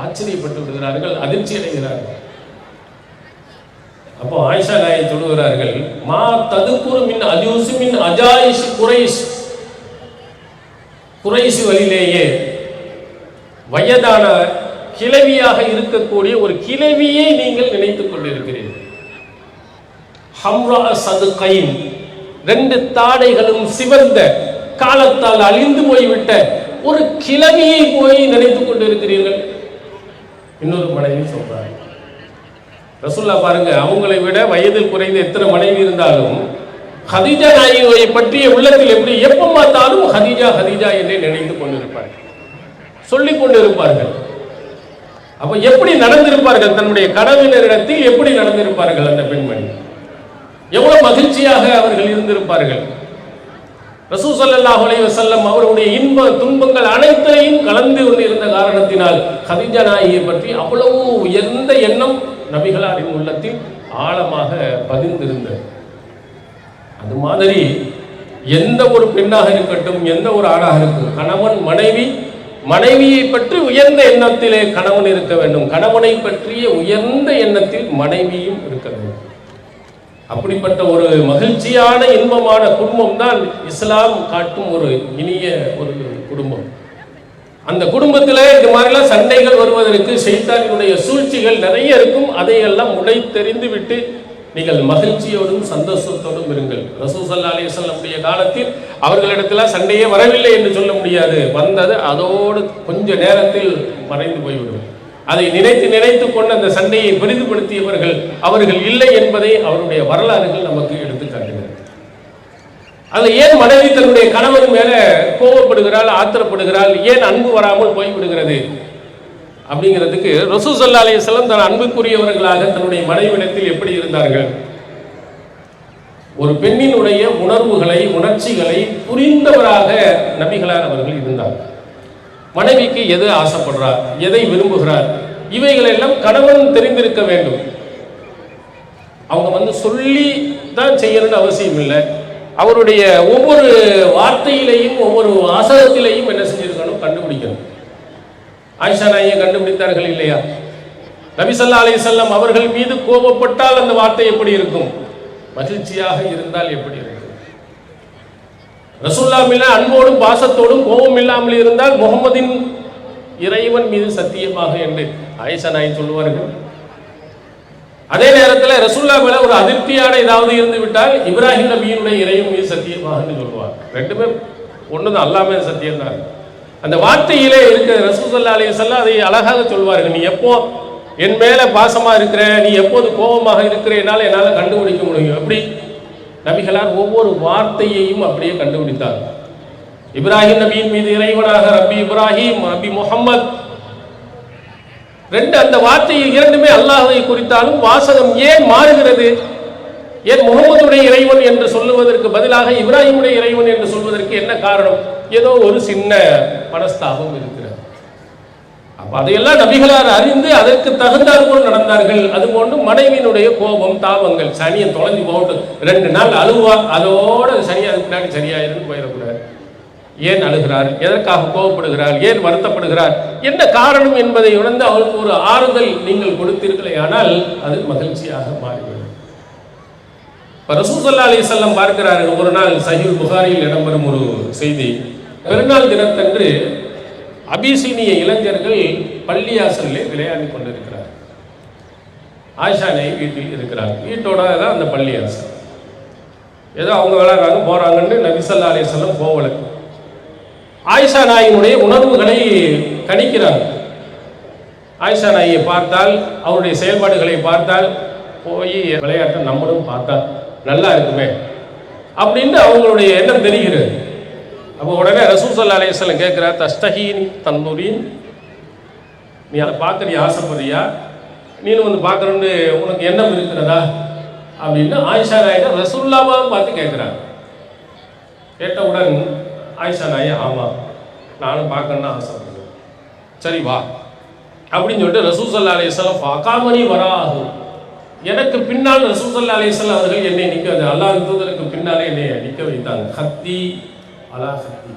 ஆச்சரியப்பட்டு விடுகிறார்கள், அதிர்ச்சி அடைகிறார்கள். அப்போ ஆயிஷா நாயகி சொல்லுகிறார்கள், மா ததுகுரு மின் அஜூசி மின் அஜாயிஷ் குறைஷ் வழியிலேயே வயதான கிழவியாக இருக்கக்கூடிய ஒரு கிழவியை நீங்கள் நினைத்துக் கொண்டிருக்கிறீர்கள். ஹம்ரா சதுகைன், 2 தாடைகளும் சிவந்த காலத்தால் அழிந்து போய்விட்ட ஒரு கிழவியை போய் நினைத்துக் கொண்டிருக்கிறீர்கள். இன்னொரு மனைவி சொல்றாங்க. ரசூலுல்லாஹ் பாருங்க, அவங்களை விட வயதில் குறைந்த எத்தனை மனைவி இருந்தாலும் ஹதீஜா நாயகியை பற்றிய உள்ளத்தில் எப்படி எப்ப பார்த்தாலும் ஹதீஜா ஹதீஜா என்றே நினைத்துக் கொண்டிருப்பார்கள், சொல்லிக் கொண்டிருப்பார்கள். அப்ப எப்படி நடந்திருப்பார்கள்? தன்னுடைய கணவனிடத்தில் எப்படி நடந்திருப்பார்கள்? அந்த பெண்மணி எவ்வளவு மகிழ்ச்சியாக அவர்கள் இருந்திருப்பார்கள். ரசூல் ஸல்லல்லாஹு அலைஹி வஸல்லம் அவருடைய இன்ப துன்பங்கள் அனைத்தையும் கலந்து கொண்டிருந்த காரணத்தினால் ஹதீஜா நாயகியை பற்றி அவ்வளவு உயர்ந்த எண்ணம் நபிகளாரின் உள்ளத்தில் ஆழமாக பதிந்திருந்தது. அது மாதிரி எந்த ஒரு பெண்ணாக இருக்கட்டும், எந்த ஒரு ஆணாக இருக்கட்டும், கணவன் மனைவியை பற்றி உயர்ந்த எண்ணத்திலே கணவன் இருக்க வேண்டும், கணவனை பற்றிய உயர்ந்த எண்ணத்தில் மனைவியும் இருக்க வேண்டும். அப்படிப்பட்ட ஒரு மகிழ்ச்சியான இன்பமான குடும்பம் தான் இஸ்லாம் காட்டும் ஒரு இனிய ஒரு குடும்பம். அந்த குடும்பத்தில் இந்த மாதிரிலாம் சண்டைகள் வருவதற்கு ஷைத்தானினுடைய சூழ்ச்சிகள் நிறைய இருக்கும். அதையெல்லாம் உடைத்தெறிந்து விட்டு நீங்கள் மகிழ்ச்சியோடும் சந்தோஷத்தோடும் இருங்கள். ரசூல் ஸல்லல்லாஹு அலைஹி வஸல்லம் காலத்தில் அவர்களிடத்தில் சண்டையே வரவில்லை என்று சொல்ல முடியாது. வந்தது அதோடு கொஞ்ச நேரத்தில் மறைந்து போய்விடும். அதை நினைத்து கொண்டு அந்த சண்டையை பெரிதுபடுத்தியவர்கள் அவர்கள் இல்லை என்பதை அவருடைய வரலாறுகள் நமக்கு எடுத்து காட்டுகிறது. அது ஏன் மனைவி தன்னுடைய கணவன் மேல கோபப்படுகிறாள், ஆத்திரப்படுகிறாள், ஏன் அன்பு வராமல் போய்விடுகிறது அப்படிங்கிறதுக்கு ரசூல் ஸல்லல்லாஹு அலைஹி வஸல்லம் தன் அன்புக்குரியவர்களாக தன்னுடைய மனைவியிடத்தில் எப்படி இருந்தார்கள்? ஒரு பெண்ணினுடைய உணர்வுகளை, உணர்ச்சிகளை புரிந்தவராக நபிகளார் அவர்கள் இருந்தார். மனைவிக்கு எது ஆசைப்படுறார், எதை விரும்புகிறார், இவைகளெல்லாம் கணவன் தெரிந்திருக்க வேண்டும். அவங்க சொல்லி தான் செய்யணும்னு அவசியம் இல்லை. அவருடைய ஒவ்வொரு வார்த்தையிலையும் ஒவ்வொரு வாசகத்திலையும் என்ன செஞ்சிருக்கணும், கண்டுபிடிக்கணும். ஆயிஷா நாயகியை கண்டுபிடித்தார்கள் இல்லையா? நபி ஸல்லல்லாஹு அலைஹி வஸல்லம் அவர்கள் மீது கோபப்பட்டால் அந்த வார்த்தை எப்படி இருக்கும், மகிழ்ச்சியாக இருந்தால் எப்படி இருக்கும்? ரசூலுல்லாஹ் மீது அன்போடும் பாசத்தோடும் கோபம் இல்லாமல் இருந்தால் முகமதின் இறைவன் மீது சத்தியமாக என்று ஆயிஷா நாயகி சொல்லுவார்கள். அதே நேரத்தில் ரசூலுல்லாஹ் மேல ஒரு அதிருப்தியான ஏதாவது இருந்து விட்டால் இப்ராஹிம் நபியினுடைய இறைவன் மீது சத்தியமாக சொல்லுவார். ரெண்டுமே ஒண்ணுதான், அல்லாஹ் மீது சத்தியம் தான். அந்த வார்த்தையிலே இருக்க ரசூல் ஸல்லல்லாஹு அலைஹி வஸல்லம் அதை அழகாக சொல்வார்கள். நீ எப்போ என் மேல பாசமா இருக்கிற, நீ எப்போது கோபமாக இருக்கிறேனால என்னால் கண்டுபிடிக்க முடியும். எப்படி நபிகளார் ஒவ்வொரு வார்த்தையையும் அப்படியே கண்டுபிடித்தார். இப்ராஹிம் நபியின் மீது இறைவனாக ரப்பி இப்ராஹிம் ரப்பி முஹம்மத், ரெண்டு அந்த வார்த்தையை இரண்டுமே அல்லாஹ்வை குறித்தாலும் வாசகம் ஏன் மாறுகிறது? ஏன் முகமதுடைய இறைவன் என்று சொல்லுவதற்கு பதிலாக இப்ராஹிமுடைய இறைவன் என்று சொல்வதற்கு என்ன காரணம்? ஏதோ ஒரு சின்ன மனஸ்தாபம் இருக்கிறது. அப்ப அதையெல்லாம் நபிகளார் அறிந்து அதற்கு தகுந்தார் போல் நடந்தார்கள். அதுபோன்று மனைவியினுடைய கோபம் தாபங்கள், சனியை தொலைஞ்சு போட்டு 2 நாள் அழுவா, அதோட சனி அதுக்கு பின்னாடி சரியாயிருன்னு போயிடக்கூடாது. ஏன் அழுகிறார், எதற்காக கோபப்படுகிறார், ஏன் வருத்தப்படுகிறார், என்ன காரணம் என்பதை உணர்ந்து அவருக்கு ஒரு ஆறுதல் நீங்கள் கொடுத்தீர்களே ஆனால் அது மகிழ்ச்சியாக மாறிவிடும். இப்போ ரசூல் ஸல்லல்லாஹு அலைஹி வஸல்லம் பார்க்கிறார்கள், ஒரு நாள் சஹீஹ் புகாரியில் இடம்பெறும் ஒரு செய்தி. பெருநாள் தினத்தன்று அபிசீனிய இளைஞர்கள் பள்ளியாசலிலே விளையாடி கொண்டிருக்கிறார். ஆயிஷா நாயகி வீட்டில் இருக்கிறார். வீட்டோட தான் அந்த பள்ளியாசல். ஏதோ அவங்க விளையாடுறாங்க போறாங்கன்னு நபி ஸல்லல்லாஹு அலைஹி வஸல்லம் போகல. ஆயிஷா நாயினுடைய உணர்வுகளை கணிக்கிறாங்க. ஆயிஷா நாயை பார்த்தால், அவருடைய செயல்பாடுகளை பார்த்தால், போய் விளையாட்டை நம்மளும் பார்த்தா நல்லா இருக்குமே அப்படின்னு அவங்களுடைய எண்ணம் தெரிகிறது. அப்போ உடனே ரசூல் ஸல்லல்லாஹு அலைஹி வஸல்லம் கேட்கிறார், தஸ்தஹீனி தன்னுரின், நீ அதை பார்க்க நீ ஆசைப்படுறியா, நீனும் வந்து பார்க்கணுன்னு உனக்கு எண்ணம் இருக்கிறதா அப்படின்னு ஆயிஷா நாயை ரசூலுல்லாஹ் பார்த்து கேட்குறாங்க. கேட்டவுடன் ஆயிஷா நாயை ஆமாம் நானும் பார்க்கணுன்னு ஆசைப்படுறேன், சரி வா அப்படின்னு சொல்லிட்டு ரசூல் ஸல்லல்லாஹு அலைஹி வஸல்லம் ஃபகாமனி வராஹு, எனக்கு பின்னால் ரசூல் ஸல்லல்லாஹு அலைஹி வஸல்லம் அவர்கள் என்னை நிற்க வைத்தாங்க. அல்லாஹ் தூதருக்கு பின்னாலே என்னை நிற்க வைத்தாங்க. ஹத்தி அலா ஹத்தி,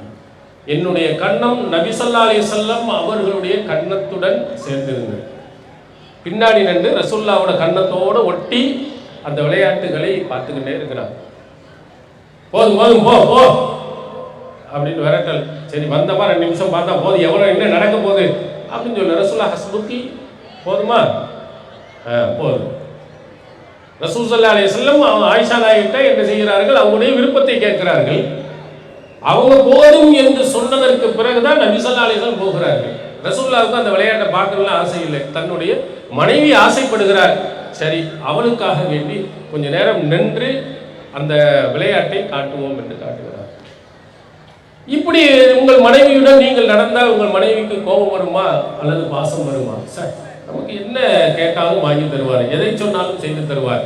என்னுடைய கன்னம் நபி ஸல்லல்லாஹு அலைஹி வஸல்லம் அவர்களுடைய கன்னத்துடன் சேர்ந்திருந்தது. பின்னாடி நின்று ரசூலுல்லாஹ்வோட கன்னத்தோடு ஒட்டி அந்த விளையாட்டுகளை பார்த்துக்கிட்டே இருக்கிறார். போதும் போதும் போ போ அப்படின்னு விரட்டல். சரி வந்தமா 2 நிமிஷம் பார்த்தா போதும், எவ்வளோ என்ன நடக்க போகுது அப்படின்னு சொல்லி ரசூலுல்லாஹ் ஹஸ்புக்கி, போதுமா போதும். ரசூல் ஸல்லல்லாஹு அலைஹி வஸல்லம் ஆயிஷா நாயிட்ட என்ன செய்கிறார்கள், அவங்களுடைய விருப்பத்தை கேட்கிறார்கள். அவங்க போதும் என்று சொன்னதற்கு பிறகுதான் நபி ஸல்லல்லாஹு அலைஹி வஸல்லம் போகிறார்கள். ரசூலுல்லாஹ்வுக்கு அந்த விளையாட்டை பார்க்கணும்னு ஆசை இல்லை, தன்னுடைய மனைவி ஆசைப்படுகிறார். சரி அவளுக்காக வேண்டி கொஞ்ச நேரம் நின்று அந்த விளையாட்டை காட்டுவோம் என்று காட்டுகிறார். இப்படி உங்கள் மனைவியுடன் நீங்கள் நடந்தால் உங்கள் மனைவிக்கு கோபம் வருமா அல்லது பாசம் வருமா? சார் நமக்கு என்ன கேட்டாலும் வாங்கி தருவார், எதை சொன்னாலும் செய்து தருவார்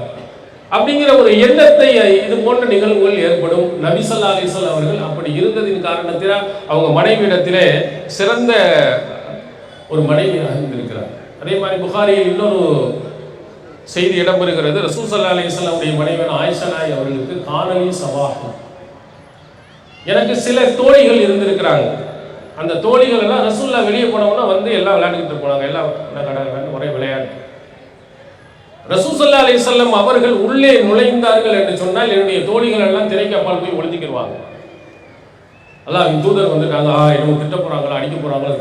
அப்படிங்கிற ஒரு எண்ணத்தை இது போன்ற நிகழ்வுகள் ஏற்படும். நபி ஸல்லல்லாஹு அலைஹி வஸல்லம் அவர்கள் அப்படி இருந்ததின் காரணத்தினால் அவங்க மனைவியிடத்திலே சிறந்த ஒரு மனைவியாக இருந்திருக்கிறார். அதே மாதிரி புகாரியில் இன்னொரு செய்தி இடம்பெறுகிறது. ரசூல் ஸல்லல்லாஹு அலைஹி வஸல்லம் அவருடைய மனைவியான ஆயிஷா நாயகி அவர்களுக்கு கானலி சவாஹ், எனக்கு சில தோழிகள் இருந்திருக்கிறாங்க. அந்த தோழிகள் எல்லாம் ரசூலுல்லாஹ் வெளியே போனவங்கன்னா வந்து எல்லாம் விளையாண்டுக்கிட்டு போனாங்க, எல்லாம் ஒரே விளையாட்டு. ரசூல் ஸல்லல்லாஹு அலைஹி வஸல்லம் அவர்கள் உள்ளே நுழைந்தார்கள் என்று சொன்னால் என்னுடைய தோழிகள் எல்லாம் திரைக்கு அப்பால் போய் ஒளிஞ்சிக்கிடுவாங்க. அல்லாஹ்வின் தூதர் வந்துட்டாங்க, என்னமோ திட்ட போறாங்களா அடிக்க போறாங்களா.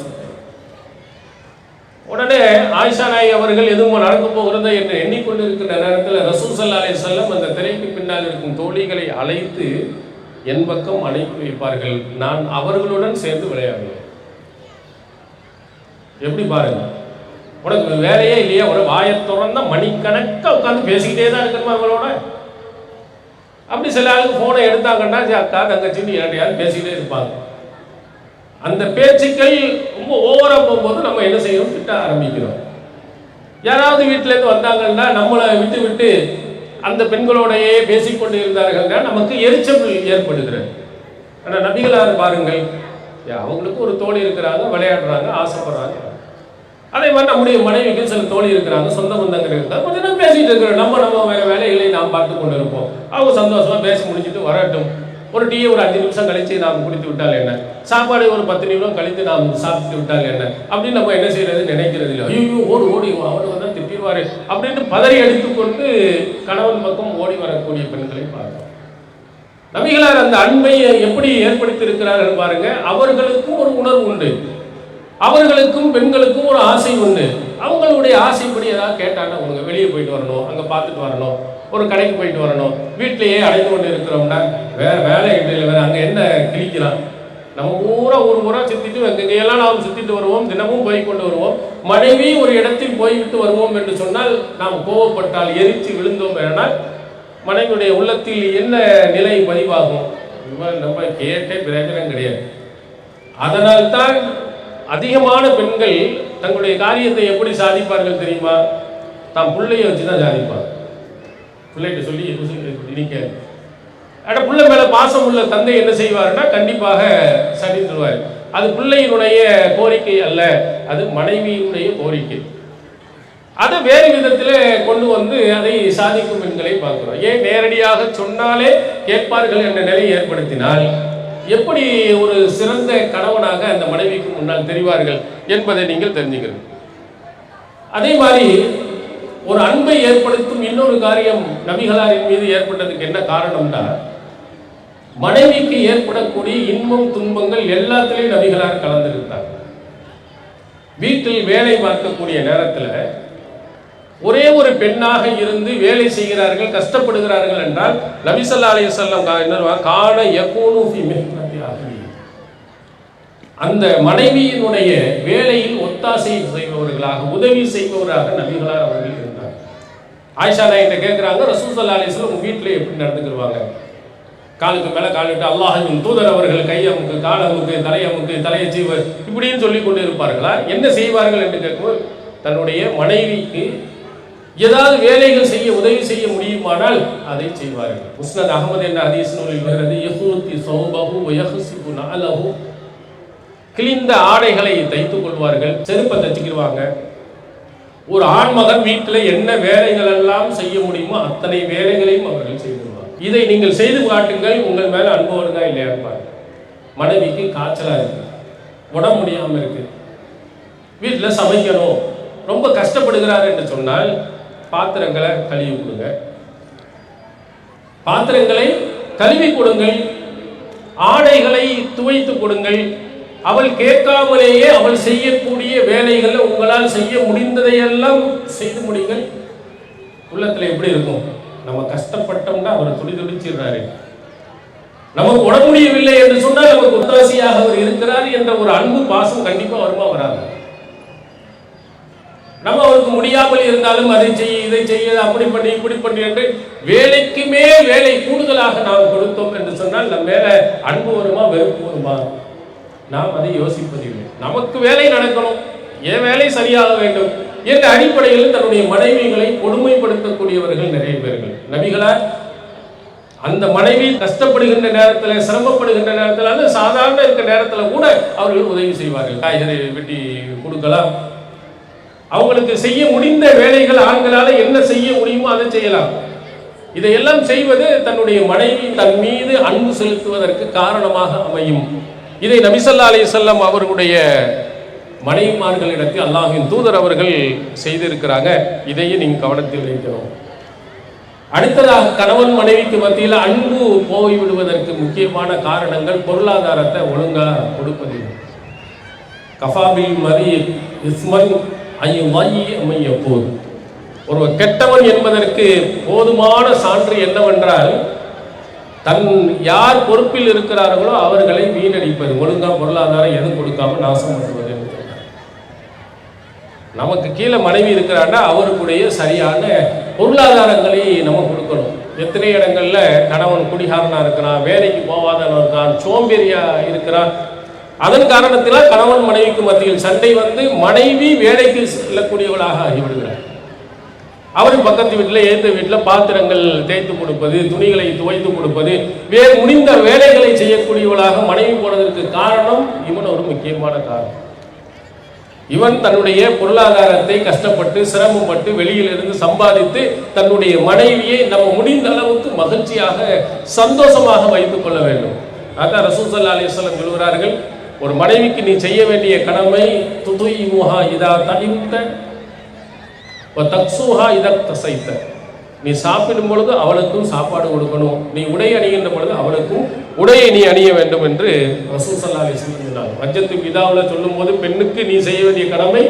உடனே ஆயிஷா நாயகி அவர்கள் எதுவும் நடக்க போகிறதா என்று எண்ணிக்கொண்டிருக்கிற நேரத்தில் ரசூல் ஸல்லல்லாஹு அலைஹி வஸல்லம் அந்த திரைக்கு பின்னால் இருக்கும் தோழிகளை அழைத்து என் பக்கம் அனுப்பி வைப்பார்கள், நான் அவர்களுடன் சேர்ந்து விளையாடுவேன். எப்படி பாருங்க, உனக்கு வேலையே இல்லையா, ஒரு வாயை திறந்தா மணிக்கணக்காக உட்காந்து பேசிக்கிட்டே தான் இருக்கணுமா அவங்களோட? அப்படி சில ஆளுக்கு போனை எடுத்தாங்கன்னா அக்கா தங்கச்சின்னு யாரையாவது பேசிக்கிட்டே இருப்பாங்க. அந்த பேச்சுக்கள் ரொம்ப ஓவரா போகும்போது நம்ம என்ன செய்யணும், திட்ட ஆரம்பிக்கிறோம். யாராவது வீட்டிலேருந்து வந்தாங்கன்னா நம்மளை விட்டு விட்டு அந்த பெண்களோடையே பேசிக்கொண்டு இருந்தார்கள்னா நமக்கு எரிச்சல் ஏற்படுகிறது. ஆனால் நபிகளார் பாருங்கள், அவங்களுக்கு ஒரு தோழி இருக்கிறாங்க, விளையாடுறாங்க, ஆசைப்படுறாங்க. அதே மாதிரி நம்முடைய மனைவிக்கு சில தோழி இருக்கிறாங்க, சொந்த பந்தங்கள் இருக்கிறாங்க, கொஞ்சம் நேரம் பேசிட்டு இருக்கிறோம். நம்ம வேற வேலைகளை நாம் பார்த்து கொண்டு இருப்போம். அவங்க சந்தோஷமா பேசி முடிச்சுட்டு வரட்டும். ஒரு டீயை ஒரு 5 நிமிஷம் கழித்து நாம் குடித்து விட்டால் என்ன, சாப்பாடு ஒரு 10 நிமிடம் கழித்து நாம் சாப்பிட்டு விட்டால் என்ன அப்படின்னு நம்ம என்ன செய்யறது நினைக்கிறது இல்லை. ஐயோ ஓடி ஓடி அவனுக்கு தான் திட்டிடுவாரு அப்படின்னு பதறி அடித்துக்கொண்டு கணவன் பக்கம் ஓடி வரக்கூடிய பெண்களை பார்க்கிறோம். நபிகளார் அந்த அன்பை எப்படி ஏற்படுத்தி இருக்கிறார்கள் பாருங்க. அவர்களுக்கும் ஒரு உணர்வு உண்டு, அவர்களுக்கும் பெண்களுக்கும் ஒரு ஆசை உண்டு. அவங்களுடைய ஆசைப்படி ஏதாவது கேட்டாங்கன்னா உங்க வெளியே போயிட்டு வரணும், அங்கே பார்த்துட்டு வரணும், ஒரு கடைக்கு போயிட்டு வரணும். வீட்டிலேயே அடைந்து கொண்டு இருக்கிறோம்னா வேலை இல்லை, வேற அங்கே என்ன கிழிக்கலாம். நம்ம ஊர் ஊரா சுத்திட்டு எங்கெல்லாம் நாம் சுத்திட்டு வருவோம், தினமும் போய் கொண்டு வருவோம். மனைவி ஒரு இடத்தில் போய்விட்டு வருவோம் என்று சொன்னால் நாம் கோவப்பட்டால் எரித்து விழுந்தோம் என்றால் மனைவியுடைய உள்ளத்தில் என்ன நிலை பதிவாகும்? நம்ம கேட்டே பிரயோஜனம் கிடையாது. அதனால்தான் அதிகமான பெண்கள் தங்களுடைய காரியத்தை எப்படி சாதிப்பார்கள் தெரியுமா? தான் பிள்ளைய வச்சுதான் சாதிப்பாங்க. பிள்ளைகிட்ட சொல்லி இனிக்க. ஆனால் பிள்ளை மேலே பாசம் உள்ள தந்தை என்ன செய்வார்னா கண்டிப்பாக சரி தருவார். அது பிள்ளையினுடைய கோரிக்கை அல்ல, அது மனைவியினுடைய கோரிக்கை. அதை வேறு விதத்தில் கொண்டு வந்து அதை சாதிக்கும் பெண்களை பார்க்கிறோம். ஏன் நேரடியாக சொன்னாலே கேட்பார்கள் என்ற நிலையை ஏற்படுத்தினால் எப்படி ஒரு சிறந்த கணவனாக அந்த மனைவிக்கு முன்னால் தெரிவார்கள் என்பதை நீங்கள் தெரிஞ்சுக்கிறீர்கள். அதே மாதிரி ஒரு அன்பை ஏற்படுத்தும் இன்னொரு காரியம் நபிகளாரின் மீது ஏற்பட்டதுக்கு என்ன காரணம்னா, மனைவிக்கு ஏற்படக்கூடிய இன்பம் துன்பங்கள் எல்லாத்திலையும் நபிகளார் கலந்துருக்கிறார். வீட்டில் வேலை பார்க்கக்கூடிய நேரத்தில் ஒரே ஒரு பெண்ணாக இருந்து வேலை செய்கிறார்கள், கஷ்டப்படுகிறார்கள் என்றால் நபி ஸல்லல்லாஹு அலைஹி வஸல்லம் கான யகூனு ஃபீ மிஹ்னதி, அந்த மனைவியினுடைய வேலையில் ஒத்தாசை செய்பவர்களாக உதவி செய்பவராக நபிகளார் அவர்கள் இருந்தார். ஆயிஷா நாயிட்ட கேட்குறாங்க, ரசூல் ஸல்லல்லாஹு அலைஹி வஸல்லம் உங்கள் வீட்டில் எப்படி நடந்துக்கிடுவாங்க? காலுக்கு மேலே காலிட்டு அல்லாஹ்வின் தூதர் அவர்கள் கையமுக்கு காலமுக்கு தலையமுக்கு தலையை செய்வர் இப்படின்னு சொல்லி கொண்டு இருப்பார்களா? என்ன செய்வார்கள் என்று கேட்கும்போது தன்னுடைய மனைவிக்கு ஏதாவது வேலைகள் செய்ய உதவி செய்ய முடியுமானால் அதை செய்வார்கள். முஸ்னத் அஹ்மத் என்ற ஹதீஸ் நூலில் வருகிறது, யஹூதி ஸௌபஹு வ யஹ்ஸிபு நஅலஹு, கிழிந்த ஆடைகளை தைத்துக் கொள்வார்கள், செருப்பை தைச்சுக்கிடுவாங்க. ஒரு ஆண்மகன் வீட்டில் என்ன வேலைகள் எல்லாம் செய்ய முடியுமோ அத்தனை வேலைகளையும் அவர்கள் செய்து கொள்வார்கள். இதை நீங்கள் செய்து காட்டுங்கள், உங்கள் மேல அன்பு வருதா இல்லையா இருப்பாங்க. மனைவிக்கு காய்ச்சலா இருக்கு, உடம்பு முடியாம இருக்கு, வீட்டில் சமைக்கணும், ரொம்ப கஷ்டப்படுகிறார் என்று சொன்னால் பாத்திரங்களை கழுவி கொடுங்க, பாத்திரங்களை கழுவி கொடுங்கள், ஆடைகளை துவைத்து கொடுங்கள். அவள் கேட்காமலேயே அவள் செய்யக்கூடிய வேலைகளை உங்களால் செய்ய முடிந்ததையெல்லாம் செய்து முடிங்கள். உள்ளத்தில் எப்படி இருக்கும்? நம்ம கஷ்டப்பட்டோம்னா அவர் துடி துடிச்சிடுறாரு, நமக்கு உட முடியவில்லை என்று சொன்னால் நமக்கு ஒத்தாசையாக அவர் இருக்கிறார் என்ற ஒரு அன்பு பாசம் கண்டிப்பா வருமா வராது? நம்ம அவருக்கு முடியாமல் இருந்தாலும் அதை செய்ய இதை செய்ய அப்படி பண்ணி இப்படி பண்ணி என்று வேலைக்கு மேல் வேலை கூடுதலாக நாம் கொடுத்தோம் என்று சொன்னால் நம்ம மேல அன்பு வருமா வெறுப்பு வருமா? நாம் அதை யோசிப்பதில்லை. நமக்கு வேலை நடக்கணும், என் வேலை சரியாக வேண்டும் என்ற அடிப்படையில் தன்னுடைய மனைவிகளை கொடுமைப்படுத்தக்கூடியவர்கள் நிறைய பேர்கள். நபிகளார் அந்த மனைவி கஷ்டப்படுகின்ற நேரத்தில் சிரமப்படுகின்ற நேரத்தில் அது சாதாரண இருக்கிற நேரத்தில் கூட அவர்கள் உதவி செய்வார்கள். காய்கறி வெட்டி கொடுக்கலாம், அவங்களுக்கு செய்ய முடிந்த வேலைகள் ஆண்களால் என்ன செய்ய முடியுமோ அதை செய்யலாம். இதையெல்லாம் செய்வது தன்னுடைய மனைவி தன் மீது அன்பு செலுத்துவதற்கு காரணமாக அமையும். இதை நபி ஸல்லல்லாஹு அலைஹி வஸல்லம் அவர்களுடைய மனைவிமார்களிடத்தில் அல்லாஹ்வின் தூதர் அவர்கள் செய்திருக்கிறாங்க. இதையும் நீங்க கவனத்தில் வைக்கணும். அடுத்ததாக கணவன் மனைவிக்கு மத்தியில் அன்பு போய்விடுவதற்கு முக்கியமான காரணங்கள் பொருளாதாரத்தை ஒழுங்கா கொடுப்பதில்லை. கஃபாபில் மரி இஸ்மன் ஐயப்போது, ஒருவர் கெட்டவன் என்பதற்கு போதுமான சான்று என்னவென்றால் தன் யார் பொறுப்பில் இருக்கிறார்களோ அவர்களை வீணடிப்பது, ஒழுங்கா பொருளாதாரம் எதுவும் கொடுக்காம நாசம் பண்ணுவது. நமக்கு கீழே மனைவி இருக்கிறான்னா அவருக்குடைய சரியான பொருளாதாரங்களை நம்ம கொடுக்கணும். எத்தனை இடங்கள்ல கணவன் குடிகாரனா இருக்கிறான், வேலைக்கு போவாதவன் இருக்கான், சோம்பேறியா இருக்கிறான். அதன் காரணத்தினால் கணவன் மனைவிக்கு மத்தியில் சண்டை வந்து மனைவி வேலைக்கு செல்லக்கூடியவளாக ஆகிவிடுகிறார். அவரும் பக்கத்து வீட்டில் ஏற்ற வீட்டில் பாத்திரங்கள் தேய்த்து கொடுப்பது, துணிகளை துவைத்து கொடுப்பது, வேறு முடிந்த வேலைகளை செய்யக்கூடியவளாக மனைவி போனதற்கு காரணம் இவன் ஒரு முக்கியமான காரணம். இவன் தன்னுடைய பொருளாதாரத்தை கஷ்டப்பட்டு சிரமப்பட்டு வெளியிலிருந்து சம்பாதித்து தன்னுடைய மனைவியை நம்ம முடிந்த அளவுக்கு மகிழ்ச்சியாக சந்தோஷமாக வைத்துக் கொள்ள வேண்டும். அதான் ரசூல் ஸல்லல்லாஹு அலைஹி வஸல்லம் சொல்கிறார்கள், ஒரு மனைவிக்கு நீ செய்ய வேண்டிய கடமை துதுய்முஹா இதா தஇம்த வ தக்ஸூஹா இதா தஸைத, நீ சாப்பிடும் பொழுது அவளுக்கும் சாப்பாடு கொடுக்கணும், நீ உடை அணிகின்ற பொழுது அவளுக்கும் உடையை நீ அணிய வேண்டும் என்று ரசூல் ஸல்லல்லாஹு அலைஹி வஸல்லம் சொன்னாங்க. வஜ்ஜத்து விதாவில் சொல்லும் போது பெண்ணுக்கு நீ செய்ய வேண்டிய கடமை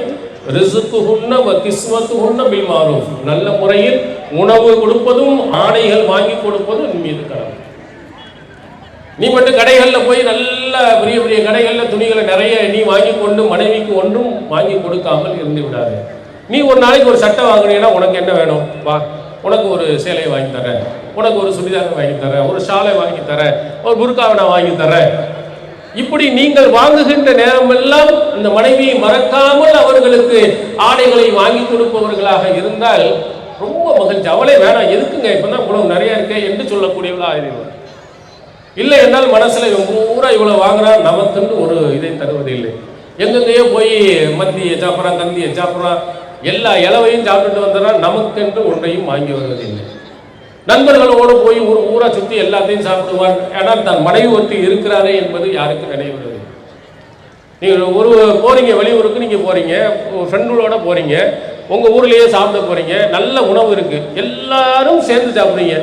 ரிஸ்குஹுன்ன வ கிஸ்வத்துஹுன்ன பில் மாரூஃப், நல்ல முறையில் உணவு கொடுப்பதும் ஆடைகள் வாங்கி கொடுப்பதும் உன் மீது கடமை. நீ மட்டும் கடைகளில் போய் நல்ல பெரிய பெரிய கடைகளில் துணிகளை நிறைய நீ வாங்கி கொண்டு மனைவிக்கு ஒன்றும் வாங்கி கொடுக்காமல் இருந்து விடாது. நீ ஒரு நாளைக்கு ஒரு சட்டை வாங்கினீங்கன்னா உனக்கு என்ன வேணும், வா உனக்கு ஒரு சேலையை வாங்கி தரேன், உனக்கு ஒரு சுடிதாரை வாங்கி தரேன், ஒரு ஷாலை வாங்கி தரேன், ஒரு புர்காவை நான் வாங்கி தரேன். இப்படி நீங்கள் வாங்குகின்ற நேரமெல்லாம் அந்த மனைவியை மறக்காமல் அவர்களுக்கு ஆடைகளை வாங்கி கொடுப்பவர்களாக இருந்தால் ரொம்ப மகிழ்ச்சி. அவளே வேணாம், எதுக்குங்க இப்பதான் உணவு நிறைய இருக்கே என்று சொல்லக்கூடியவளா ஆயிடுவார். இல்லை என்றால் மனசுல பூரா இவ்வளவு வாங்குறா, நமக்குன்னு ஒரு இதை தருவது இல்லை. எங்கெங்கேயோ போய் மந்தியை சாப்பிட்றான், கந்தியை சாப்பிட்றான், எல்லா இலவையும் சாப்பிட்டுட்டு வந்துடுறான், நமக்கென்று ஒன்றையும் வாங்கி வருவதில்லை. நண்பர்களோடு போய் ஒரு ஊரை சுற்றி எல்லாத்தையும் சாப்பிடுவான். ஆனால் தன் மனைவி ஒருத்தி இருக்கிறாரே என்பது யாருக்கும் நினைவுறது. நீங்கள் ஒரு போறீங்க, வெளியூருக்கு நீங்கள் போறீங்க, ஃப்ரெண்டுகளோட போறீங்க, உங்கள் ஊர்லேயே சாப்பிட போறீங்க, நல்ல உணவு இருக்கு, எல்லாரும் சேர்ந்து சாப்பிட்றீங்க.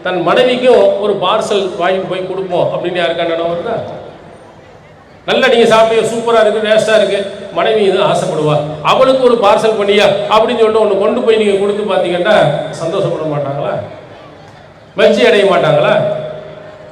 தன் மனைவிக்கும் ஒரு பார்சல் வாங்கி போய் கொடுப்போம் அப்படின்னு யாருக்கா நினைவு வருதா? நல்லா நீங்கள் சாப்பிட்டு சூப்பராக இருக்குது, டேஸ்டாக இருக்குது, மனைவி இது ஆசைப்படுவா, அவளுக்கு ஒரு பார்சல் பண்ணியா அப்படின்னு சொல்லிட்டு ஒன்று கொண்டு போய் நீங்கள் கொடுத்து பார்த்தீங்கன்னா சந்தோஷப்பட மாட்டாங்களா? மகிழ்ச்சி அடைய மாட்டாங்களா?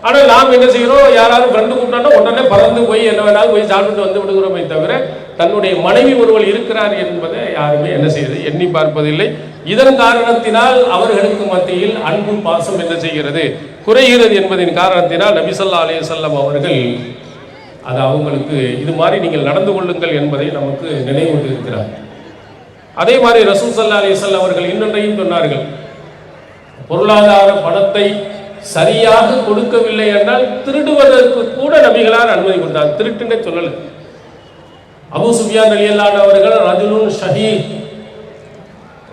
ஆனால் நாம் என்ன செய்கிறோம், யாராவது ஃப்ரெண்டு கூப்பிட்டோன்னா உடனே பறந்து போய் என்ன வேணாலும் போய் சாப்பிட்டுட்டு வந்து விடுகிறோமே தவிர தன்னுடைய மனைவி ஒருவள் இருக்கிறார் என்பதை யாருமே என்ன செய்யுது, எண்ணி பார்ப்பதில்லை. இதன் காரணத்தினால் அவர்களுக்கு மத்தியில் அன்பு பாசம் என்ன செய்கிறது, குறைகிறது என்பதின் காரணத்தினால் நபி ஸல்லல்லாஹு அலைஹி வஸல்லம் அவர்கள் அது அவங்களுக்கு இது மாதிரி நீங்கள் நடந்து கொள்ளுங்கள் என்பதை நமக்கு நினைவூட்டி இருக்கிறார். அதே மாதிரி ரசூல் ஸல்லல்லாஹு அலைஹி வஸல்லம் அவர்கள் இன்னொன்றையும் சொன்னார்கள். பொருளாதார பணத்தை சரியாக கொடுக்கவில்லை என்றால் திருடுவதற்கு கூட நபிகளார் அனுமதி கொடுத்தார். திருட்டுன்னே சொல்லல. அபூ சுஃபியான் ரலியல்லாஹு அன்ஹு அவர்கள் ரஜுலுன் ஷஹீத்,